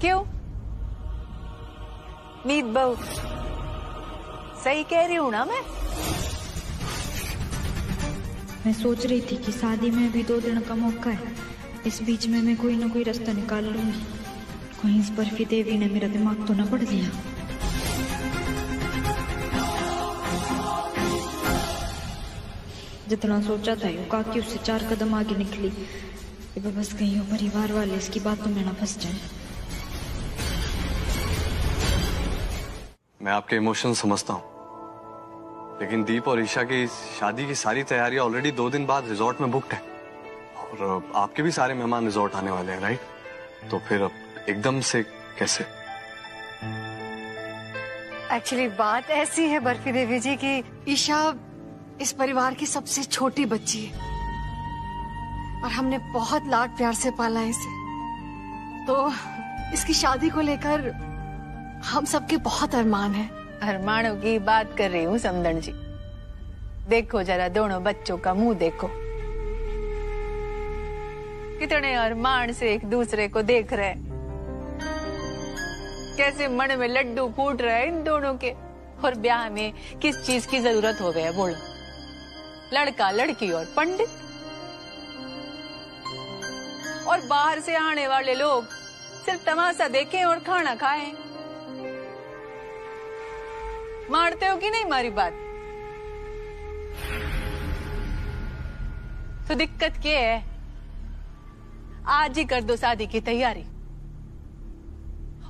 S9: क्यों? मीत बहू, सही कह रही हूं ना मैं?
S6: मैं सोच रही थी कि शादी में अभी 2 दिन का मौका है, इस बीच में मैं कोई ना कोई रास्ता निकाल लूंगी। कहीं इस बर्फी देवी ने मेरा दिमाग तो न पढ़ लिया। जितना सोचा था यूं काकी उससे 4 कदम आगे निकली। ये बस कहीं हो परिवार वाले इसकी बातों में ना फंस जाए।
S1: मैं आपके इमोशन समझता हूँ, लेकिन दीप और ईशा की शादी की सारी तैयारियां ऑलरेडी 2 दिन बाद रिजॉर्ट में बुकड है, और आपके भी सारे मेहमान रिजॉर्ट आने वाले हैं, राइट? तो फिर अब एकदम से कैसे?
S5: एक्चुअली बात ऐसी है बर्फी देवी जी की ईशा इस परिवार की सबसे छोटी बच्ची है और हमने बहुत लाड प्यार से पाला है इसे, तो इसकी शादी को लेकर हम सबके बहुत अरमान है।
S9: अरमानों की बात कर रही हूँ समदन जी। देखो जरा दोनों बच्चों का मुंह देखो, कितने अरमान से एक दूसरे को देख रहे हैं, कैसे मन में लड्डू फूट रहे हैं इन दोनों के। और ब्याह में किस चीज की जरूरत हो गया बोलो? लड़का लड़की और पंडित, और बाहर से आने वाले लोग सिर्फ तमाशा देखें और खाना खाएं। मानते हो कि नहीं हमारी बात? तो दिक्कत क्या है? आज ही कर दो शादी की तैयारी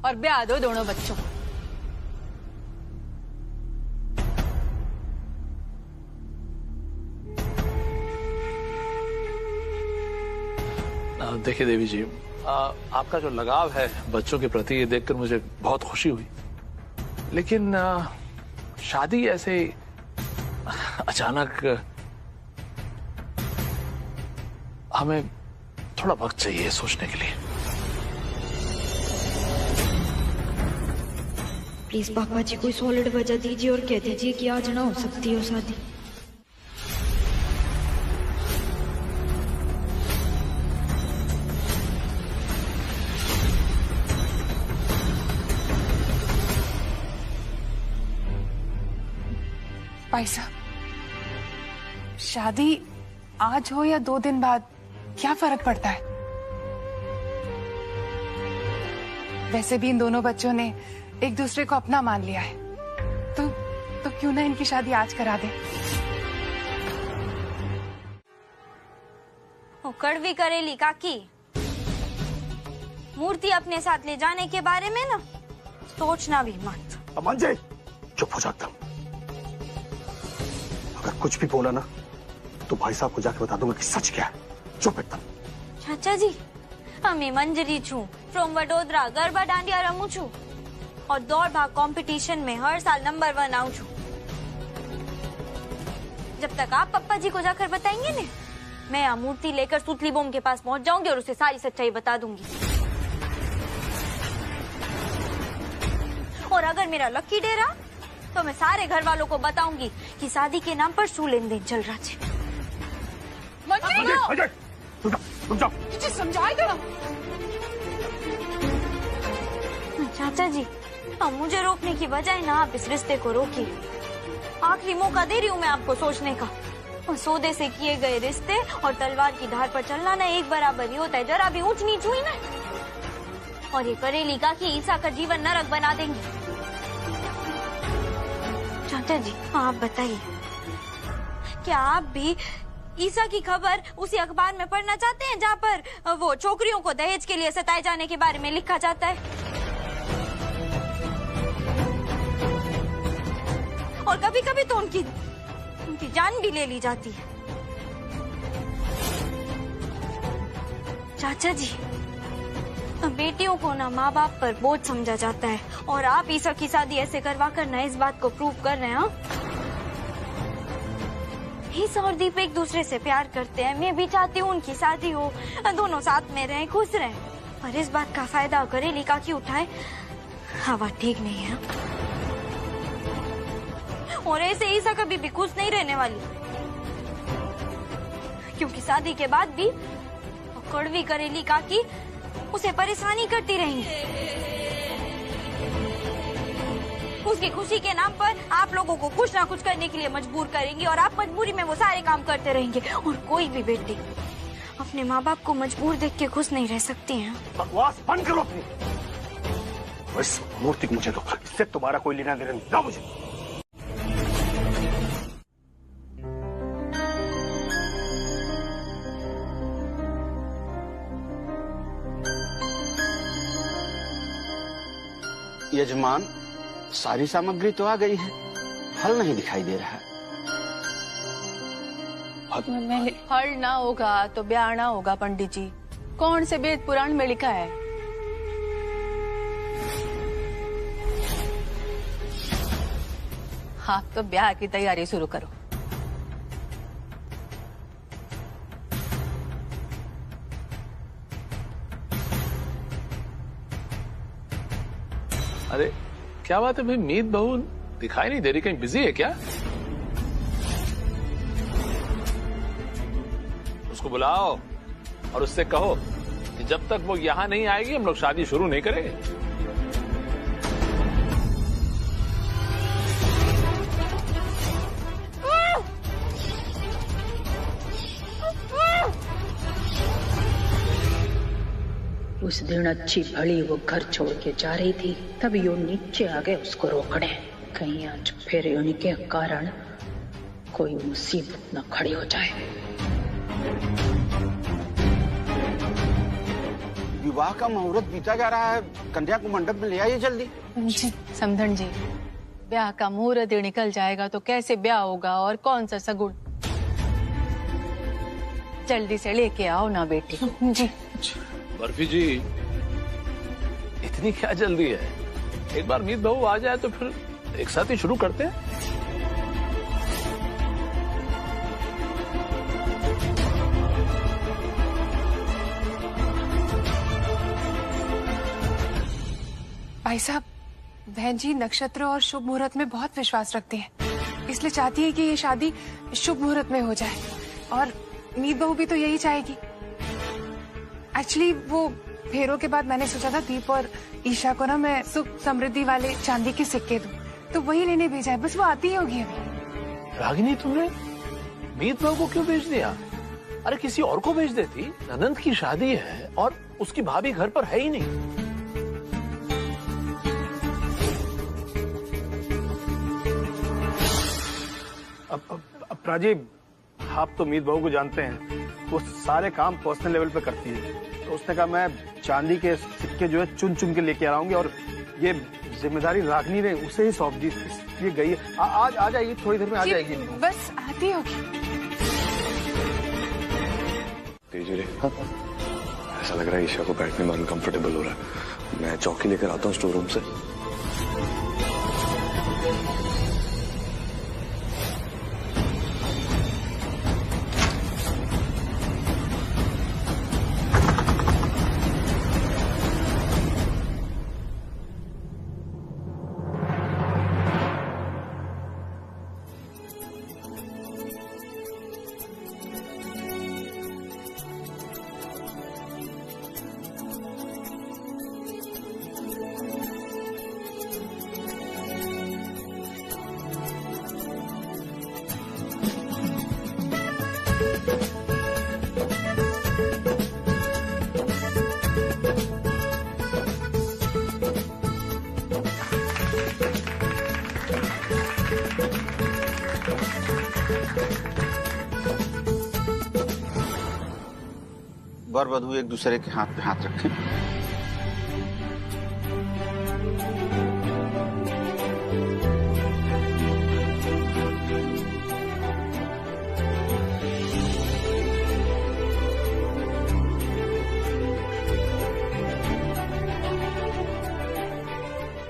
S9: और ब्याह दो दोनों बच्चों को।
S2: देखिए देवी जी, आपका जो लगाव है बच्चों के प्रति, ये देखकर मुझे बहुत खुशी हुई, लेकिन शादी ऐसे अचानक, हमें थोड़ा वक्त चाहिए सोचने के लिए।
S6: प्लीज पापा जी कोई सॉलिड वजह दीजिए और कह दीजिए कि आज ना हो सकती हो शादी।
S9: भाई साहब, शादी आज हो या 2 दिन बाद क्या फर्क पड़ता है? वैसे भी इन दोनों बच्चों ने एक दूसरे को अपना मान लिया है, तो क्यों ना इनकी शादी आज करा दे।
S4: कड़वी करेली काकी, मूर्ति अपने साथ ले जाने के बारे में ना सोचना भी मत।
S13: अमन जी चुप हो जाता, अगर कुछ भी बोला ना तो भाई साहब को जाके बता दूंगा कि सच क्या है। चुप एकदम।
S4: चाचा जी, हमें मंजरी छू फ्रॉम वडोदरा गरबा डांडिया रमू छू और दौड़ भाग कंपटीशन में हर साल नंबर 1 आऊं छू। जब तक आप पप्पा जी को जाकर बताएंगे ने, मैं यह मूर्ति लेकर सुतली बोम के पास पहुंच जाऊंगी और उसे सारी सच्चाई बता दूंगी। और अगर मेरा लकी डेरा, तो मैं सारे घर वालों को बताऊंगी कि शादी के नाम पर सू लेन देन चल रहा है।
S9: समझाए जरा।
S4: चाचा जी, अब मुझे रोकने की बजाय ना आप इस रिश्ते को रोकिए। आखिरी मौका दे रही हूँ मैं आपको सोचने का। और सौदे से किए गए रिश्ते और तलवार की धार पर चलना ना एक बराबर ही होता है, जरा भी ऊंच नीच हुई ना और ये करेली का कि ईसा का जीवन नरक बना देंगे। चाचा जी, आप बताइए, क्या आप भी ईसा की खबर उसी अखबार में पढ़ना चाहते हैं जहाँ पर वो छोकरियों को दहेज के लिए सताए जाने के बारे में लिखा जाता है और कभी कभी तो उनकी जान भी ले ली जाती है? चाचा जी, बेटियों को ना माँ बाप पर बोझ समझा जाता है और आप ईसा की शादी ऐसे करवा कर ना इस बात को प्रूव कर रहे हैं। ईसा और दीप एक दूसरे से प्यार करते हैं, मैं भी चाहती हूँ उनकी शादी हो, दोनों साथ में रहें, खुश रहें, पर इस बात का फायदा करेली काकी उठाए, हाँ बात ठीक नहीं है। और ऐसे ईसा कभी भी खुश नहीं रहने वाली, क्योंकि शादी के बाद भी कड़वी करेली काकी
S6: उसे परेशानी करती रहेंगी। उसकी खुशी के नाम पर आप लोगों को कुछ ना कुछ करने के लिए मजबूर करेंगी और आप मजबूरी में वो सारे काम करते रहेंगे। और कोई भी बेटी अपने माँ बाप को मजबूर देख के खुश नहीं रह सकती हैं।
S13: बकवास बंद करो अपनी। इस मूर्ति को मुझे दो, इससे तुम्हारा कोई लेना देना ना मुझे। यजमान, सारी सामग्री तो आ गई है, फल नहीं दिखाई दे रहा है।
S9: फल ना होगा तो ब्याह ना होगा पंडित जी। कौन से वेद पुराण में लिखा है? आप तो ब्याह की तैयारी शुरू करो।
S2: अरे क्या बात है भाई, मीत बहू दिखाई नहीं दे रही, कहीं बिजी है क्या? उसको बुलाओ और उससे कहो कि जब तक वो यहां नहीं आएगी हम लोग शादी शुरू नहीं करेंगे।
S15: उस दिन अच्छी भली वो घर छोड़ के जा रही थी, तब यो नीचे आ गए उसको रोकने। कहीं आज फिर उनके कारण कोई मुसीबत न खड़ी हो जाए।
S12: विवाह का मुहूर्त बीता जा रहा है, कन्या को मंडप में ले आइए जल्दी।
S9: जी समधन जी, ब्याह का मुहूर्त ही निकल जाएगा तो कैसे ब्याह होगा और कौन सा सगुन? जल्दी से लेके आओ ना बेटी। जी
S2: बर्फी जी, इतनी क्या जल्दी है? एक बार मीत बहू आ जाए तो फिर एक साथ ही शुरू करते हैं।
S9: भाई साहब, बहन जी नक्षत्र और शुभ मुहूर्त में बहुत विश्वास रखती हैं, इसलिए चाहती है कि ये शादी शुभ मुहूर्त में हो जाए। और मीत बहू भी तो यही चाहेगी। एक्चुअली वो फेरों के बाद मैंने सोचा था दीप और ईशा को ना मैं सुख समृद्धि वाले चांदी के सिक्के दूं, तो वही लेने भेजा है। बस वो आती ही होगी अभी।
S2: रागिनी, तुमने मीत बहू को क्यों भेज दिया? अरे किसी और को भेज देती। अनंत की शादी है और उसकी भाभी घर पर है ही नहीं।
S13: अब राजीव, आप तो मीत बहू को जानते हैं, वो सारे काम पर्सनल लेवल पे करती है। तो उसने कहा मैं चांदी के सिक्के जो है चुन चुन के लेके आ रहा हूँ और ये जिम्मेदारी रागिनी ने उसे ही सौंप दी, इसलिए गई है। आज आ जाएगी, थोड़ी देर में आ जाएगी।
S9: बस आती होगी।
S8: तेजरे, ऐसा लग रहा है ईशा को बैठने में अनकंफर्टेबल हो रहा है। मैं चौकी लेकर आता हूँ स्टोर रूम से।
S12: वर वधू एक दूसरे के हाथ पे हाथ रखें।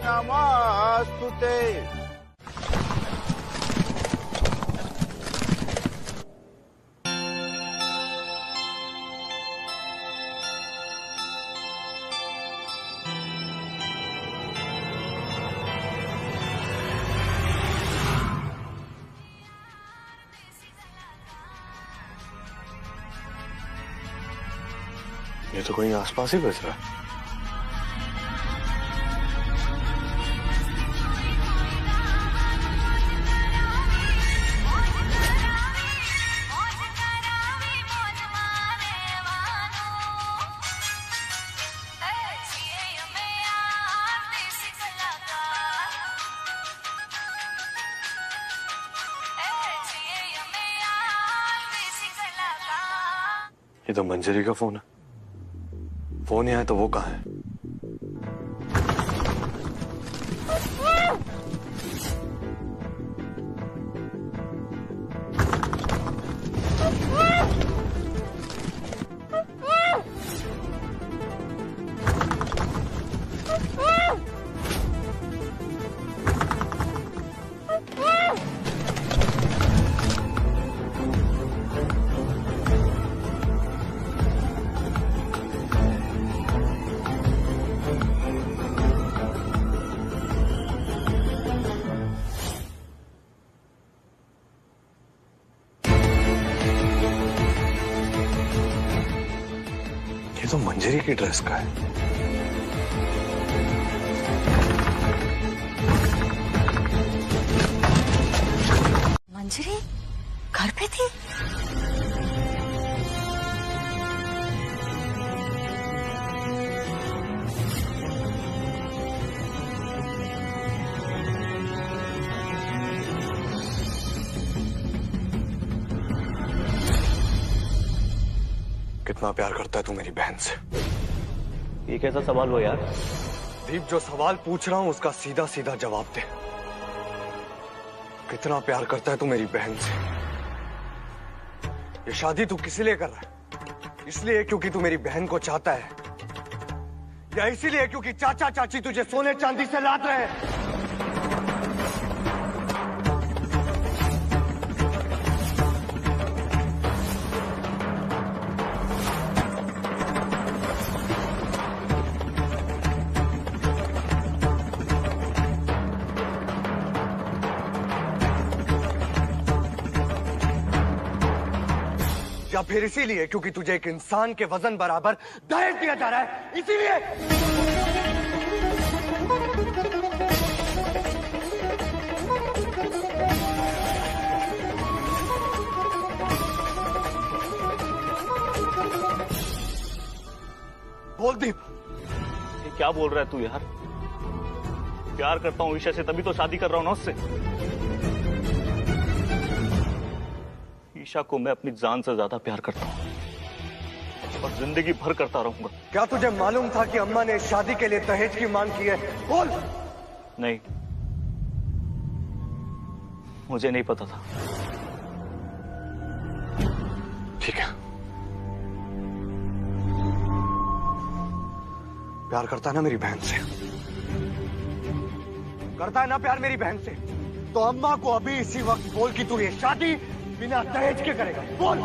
S12: नमस्तुते।
S1: ये तो कहीं आसपास ही बज रहा है। ये तो मंजरी का फोन है। फोन ही है तो वो कहाँ है? तो मंजरी की ड्रेस का है।
S5: मंजरी घर पे थी?
S1: कितना प्यार करता है तू मेरी बहन से?
S16: ये कैसा सवाल हुआ यार?
S1: दीप, जो सवाल पूछ रहा हूं उसका सीधा सीधा जवाब दे। कितना प्यार करता है तू मेरी बहन से? ये शादी तू किस लिए कर रहा है? इसलिए क्योंकि तू मेरी बहन को चाहता है, या इसीलिए क्योंकि चाचा चाची तुझे सोने चांदी से लाद रहे हैं? या फिर इसीलिए क्योंकि तुझे एक इंसान के वजन बराबर दहेज दिया जा रहा है, इसीलिए? बोल दीप।
S16: ये क्या बोल रहा है तू यार? प्यार करता हूँ ईशा से, तभी तो शादी कर रहा हूँ ना उससे। ईशा को मैं अपनी जान से ज्यादा प्यार करता हूँ और जिंदगी भर करता रहूंगा।
S1: क्या तुझे मालूम था कि अम्मा ने शादी के लिए दहेज की मांग की है? बोल।
S16: नहीं, मुझे नहीं पता था।
S1: ठीक है, प्यार करता है ना मेरी बहन से? करता है ना प्यार मेरी बहन से? तो अम्मा को अभी इसी वक्त बोल कि तू ये शादी बिना दहेज के करेगा। बोल।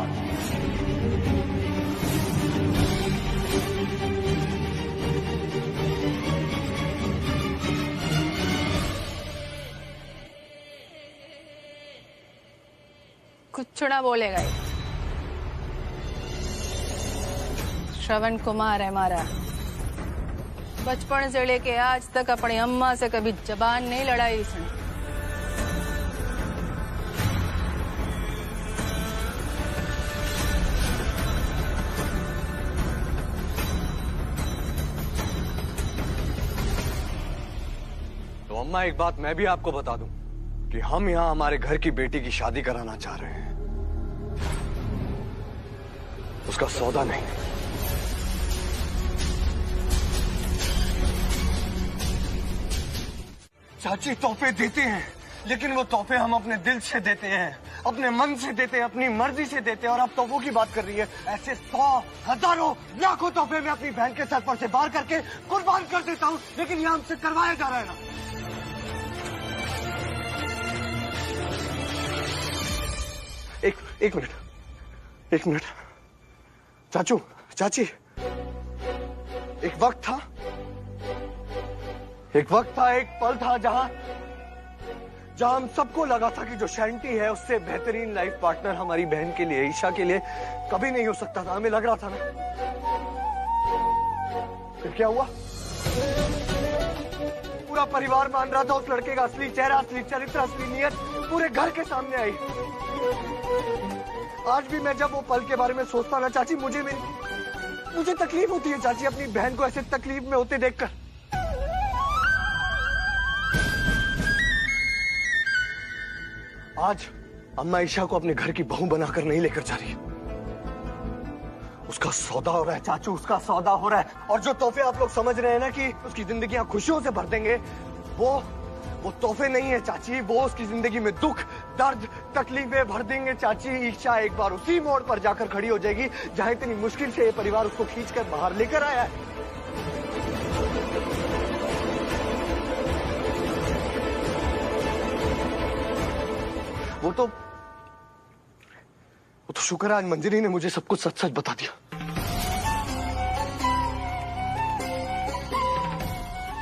S17: कुछ ना बोलेगा ये। श्रवण कुमार है हमारा। बचपन से लेके आज तक अपनी अम्मा से कभी जबान नहीं लड़ाई इसने।
S1: तो अम्मा, एक बात मैं भी आपको बता दूं कि हम यहां हमारे घर की बेटी की शादी कराना चाह रहे हैं, उसका सौदा नहीं। चाची तोहफे देते हैं, लेकिन वो तोहफे हम अपने दिल से देते हैं, अपने मन से देते हैं, अपनी मर्जी से देते हैं। और अब तोहफों की बात कर रही है। ऐसे 100, हजारों, लाखों तोहफे मैं अपनी बहन के सर पर से बाहर करके कुर्बान कर देता हूँ, लेकिन यह हमसे करवाया जा रहा है ना। एक मिनट चाचू, चाची, एक वक्त था, एक पल था जहां हम सबको लगा था कि जो शैंटी है उससे बेहतरीन लाइफ पार्टनर हमारी बहन के लिए, ईशा के लिए कभी नहीं हो सकता था। हमें लग रहा था ना। क्या हुआ? पूरा परिवार मान रहा था उस लड़के का असली चेहरा, असली चरित्र, असली नीयत पूरे घर के सामने आई। आज भी मैं जब वो पल के बारे में सोचता ना चाची, मुझे तकलीफ होती है चाची, अपनी बहन को ऐसे तकलीफ में होते देखकर। आज अम्मा ईशा को अपने घर की बहू बनाकर नहीं लेकर जा रही। उसका सौदा हो रहा है चाचू, उसका सौदा हो रहा है। और जो तोहफे आप लोग समझ रहे हैं ना कि उसकी जिंदगी खुशियों से भर देंगे, वो तोहफे नहीं है चाची, वो उसकी जिंदगी में दुख, दर्द, तकलीफें भर देंगे चाची। ईशा एक बार उसी मोड़ पर जाकर खड़ी हो जाएगी जहां इतनी मुश्किल से ये परिवार उसको खींचकर बाहर लेकर आया है। वो तो शुक्र है आज मंजरी ने मुझे सब कुछ सच सच बता दिया।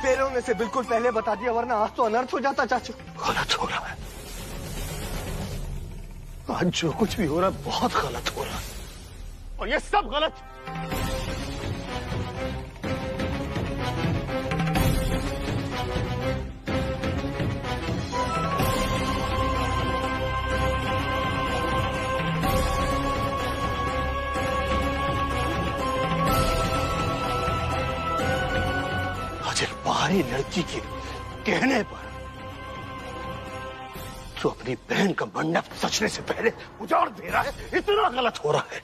S1: फेल होने से बिल्कुल पहले बता दिया, वरना आज तो अनर्थ हो जाता चाचू। गलत हो रहा है आज, जो कुछ भी हो रहा है बहुत गलत हो रहा है, और ये सब गलत। बाहरी लड़की के कहने पर तो अपनी बहन का मंडप सचने से पहले उजाड़ दे रहा है, इतना गलत हो रहा है।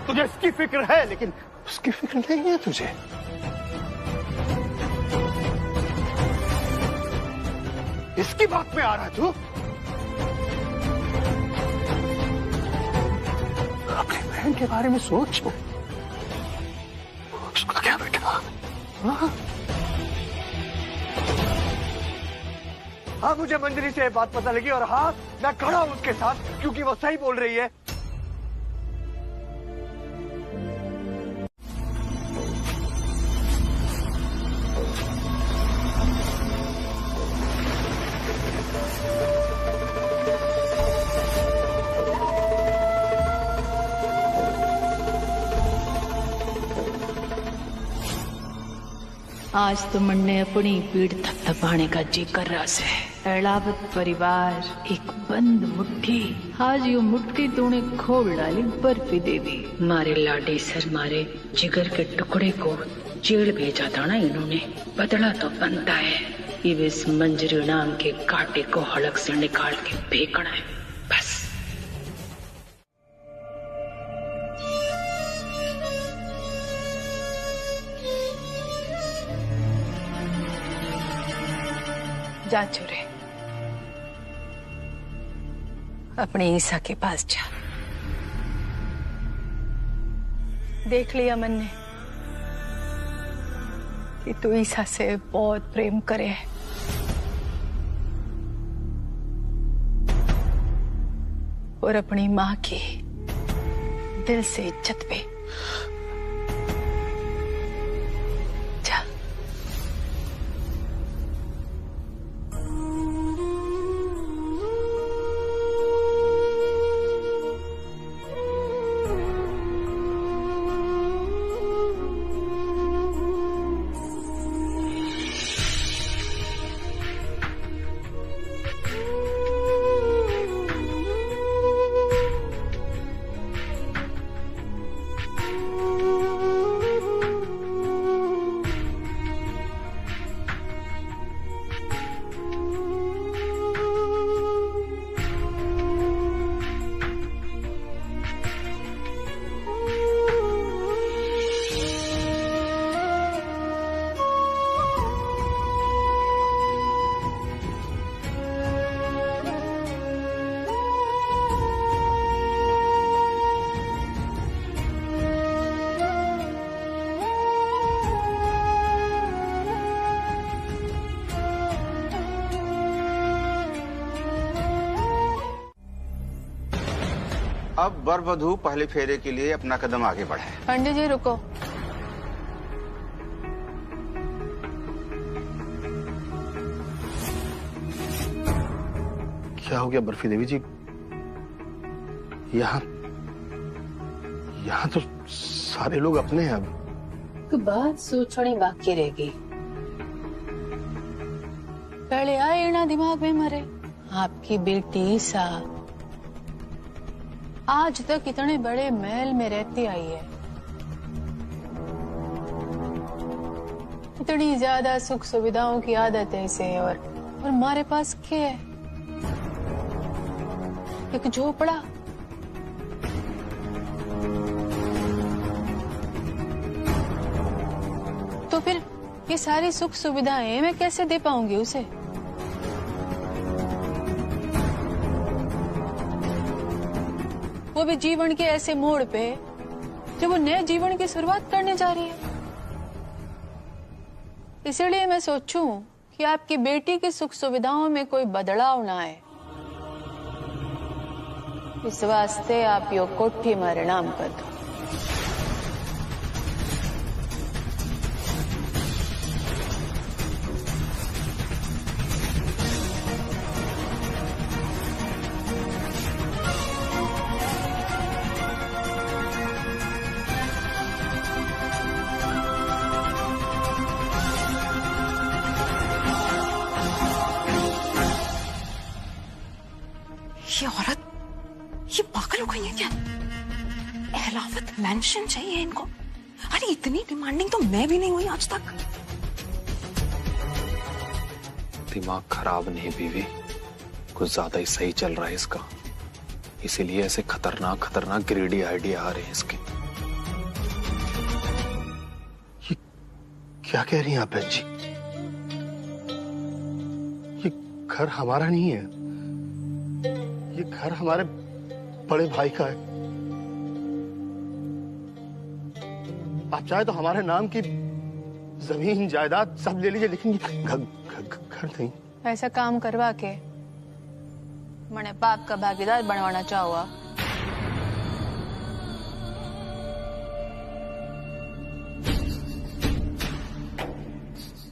S1: तुझे इसकी फिक्र है, लेकिन उसकी फिक्र नहीं है तुझे। इसकी बात में आ रहा है तू। अपनी बहन के बारे में सोच, उसका क्या बेटा? हाँ, मुझे मंजरी से बात पता लगी, और हाँ मैं खड़ा हूं उसके साथ, क्योंकि वो सही बोल रही है।
S15: आज तो मन ने अपनी पीठ थपथपाने का जी कर रहा से। एलावत परिवार एक बंद मुट्ठी, आज यो मुट्ठी तूने खोल डाली बर्फी देवी। मारे लाडे सर, मारे जिगर के टुकड़े को जेल भेजा था ना इन्होंने, बदला तो बनता है। ये इस मंजरी नाम के कांटे को हड़क से निकाल के फेंकना है बस। जा चुरे, अपने ईसा के पास जा। देख लिया मन ने कि तू ईसा से बहुत प्रेम करे है, और अपनी माँ की दिल से इज्जत पे जा।
S18: अब वर वधू पहले फेरे के लिए अपना कदम आगे बढ़ाए।
S17: पंडित जी रुको।
S13: क्या हो गया बर्फी देवी जी? यहाँ तो सारे लोग अपने हैं। अब
S15: एक बात सोचनी बाकी रह गई। पहले आए ना दिमाग में मरे आपकी बेटी ईसा आज तक इतने बड़े महल में रहती आई है, इतनी ज्यादा सुख सुविधाओं की आदत है इसे, और हमारे पास क्या है? एक झोपड़ा। तो फिर ये सारी सुख सुविधाएं मैं कैसे दे पाऊंगी उसे? वो भी जीवन के ऐसे मोड़ पे जब वो नए जीवन की शुरुआत करने जा रही है। इसलिए मैं सोचूं कि आपकी बेटी की सुख सुविधाओं में कोई बदलाव ना आए, इस वास्ते आप यो कोठी मारे नाम कर दो।
S9: ये औरत, ये पागल हो गई है क्या? एहलावत मेंशन चाहिए इनको। अरे इतनी डिमांडिंग तो मैं भी नहीं हुई आज तक।
S1: दिमाग खराब नहीं बीवी, कुछ ज्यादा ही सही चल रहा है इसका, इसीलिए ऐसे खतरनाक खतरनाक ग्रीडी आइडिया आ रहे हैं इसके।
S13: ये क्या कह रही हैं आप बहन जी? ये घर हमारा नहीं है, ये घर हमारे बड़े भाई का है। आप चाहे तो हमारे नाम की जमीन जायदाद सब ले लीजिए, लेकिन घर नहीं।
S15: ऐसा काम करवा के मैंने पाप का भागीदार बनवाना चाहुआ।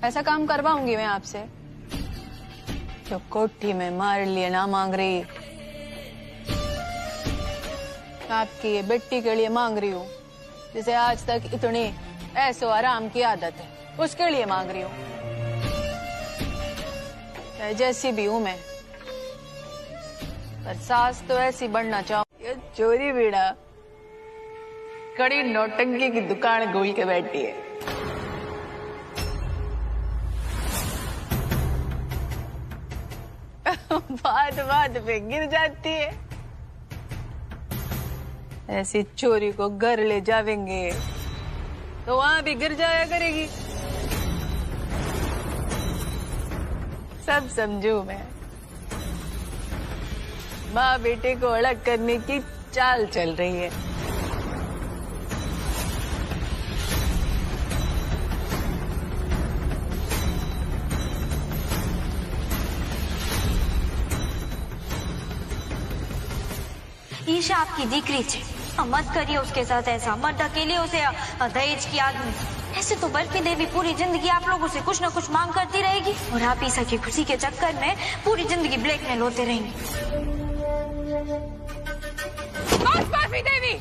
S15: ऐसा काम करवाऊंगी मैं आपसे जो कोठी में मार लिए ना मांग रही, आपकी ये बेटी के लिए मांग रही हूँ, जिसे आज तक इतनी ऐसो आराम की आदत है, उसके लिए मांग रही हूँ। जैसी भी हूँ मैं, पर सास तो ऐसी बनना चाहूँ। ये चोरी बीड़ा कड़ी नौटंकी की दुकान खोल के बैठी है। बात बात पे गिर जाती है। ऐसी चोरी को घर ले जावेंगे तो वहां भी गिर जाया करेगी। सब समझू मैं। माँ बेटे को अलग करने की चाल चल रही है।
S4: ईशा आपकी दीकरी छे, मत करिए उसके साथ ऐसा, मत ढकेलिए उसे दहेज की आग में। ऐसे तो बर्फी देवी पूरी जिंदगी आप लोगों से कुछ न कुछ मांग करती रहेगी और आप ईशा की खुशी के चक्कर में पूरी जिंदगी ब्लैकमेल होते रहेंगे।
S9: बर्फी देवी,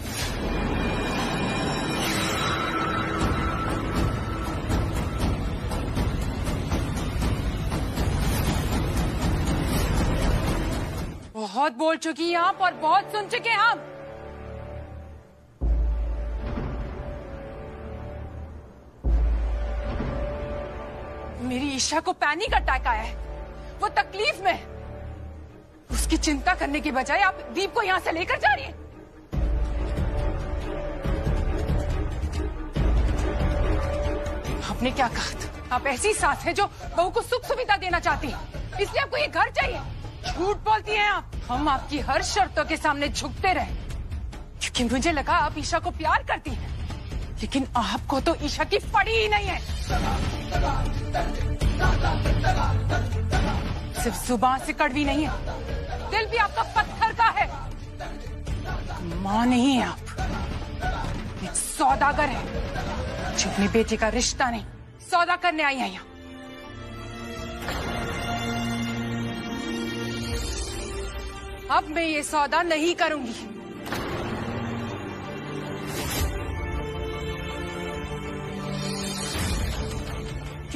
S9: बहुत बोल चुकी हैं आप और बहुत सुन चुके हैं हम। मेरी ईशा को पैनिक अटैक आया है, वो तकलीफ में। उसकी चिंता करने की बजाय आप दीप को यहां से लेकर जा रही हैं। आपने क्या कहा था? आप ऐसी सास है जो बहू को सुख सुविधा देना चाहती है, इसलिए आपको ये घर चाहिए। झूठ बोलती हैं आप। हम आपकी हर शर्तों के सामने झुकते रहे क्योंकि मुझे लगा आप ईशा को प्यार करती हैं, लेकिन आपको तो ईशा की पड़ी ही नहीं है। सिर्फ जुबान से कड़वी नहीं है, दिल भी आपका पत्थर का है। माँ नहीं है आप, एक सौदागर है जो अपनी बेटी का रिश्ता नहीं सौदा करने आई है यहाँ। अब मैं ये सौदा नहीं करूंगी।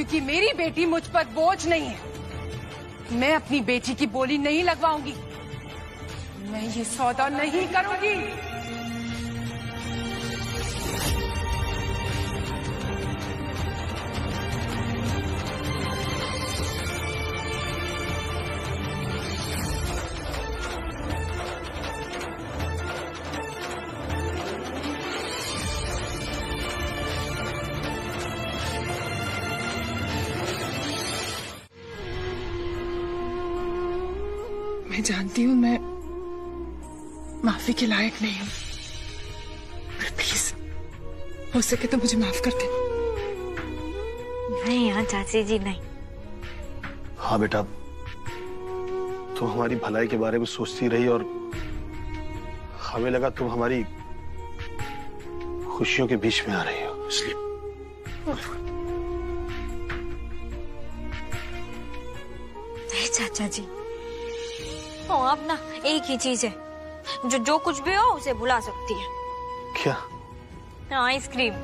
S9: क्योंकि मेरी बेटी मुझ पर बोझ नहीं है। मैं अपनी बेटी की बोली नहीं लगवाऊंगी। मैं ये सौदा नहीं करूंगी। मैं जानती हूं मैं माफी के लायक नहीं हूं, पर प्लीज हो सके तो मुझे माफ कर दे।
S4: नहीं हाँ चाची जी नहीं।
S13: हाँ बेटा, तुम हमारी भलाई के बारे में सोचती रही और हमें लगा तुम हमारी खुशियों के बीच में आ रही हो, इसलिए।
S4: नहीं चाचा जी, अब ना एक ही चीज है जो कुछ भी हो उसे भुला सकती है।
S13: क्या?
S4: आइसक्रीम।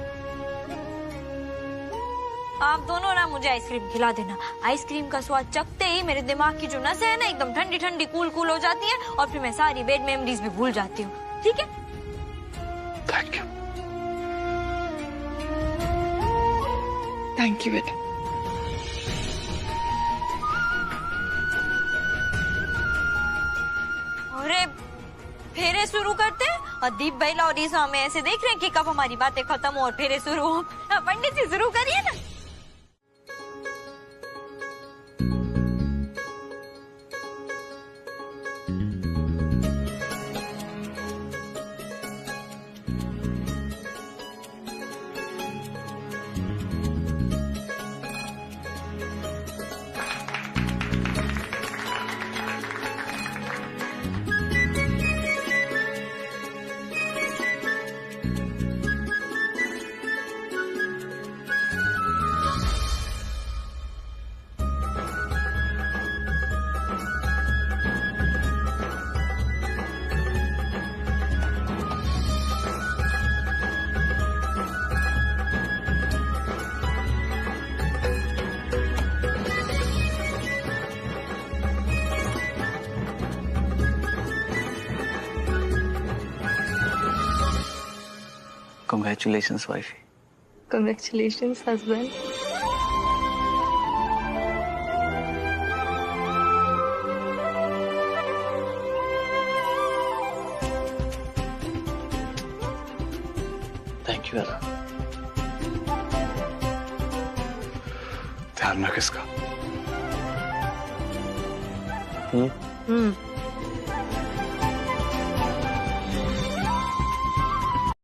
S4: आप दोनों ना मुझे आइसक्रीम खिला देना। आइसक्रीम का स्वाद चखते ही मेरे दिमाग की जो नसें है ना एकदम ठंडी ठंडी कूल कूल हो जाती है और फिर मैं सारी बैड मेमोरीज भी भूल जाती हूँ। ठीक है?
S13: Thank you.
S9: थैंक यू बेटा।
S4: अरे फेरे शुरू करते हैं और दीप भाई और ईसा हमें ऐसे देख रहे हैं कि कब हमारी बातें खत्म हो और फेरे शुरू हो। पंडित जी शुरू करिए ना।
S1: Congratulations, wifey.
S17: Congratulations, husband.
S1: Thank you, Ella.
S13: ध्यान रख इसका।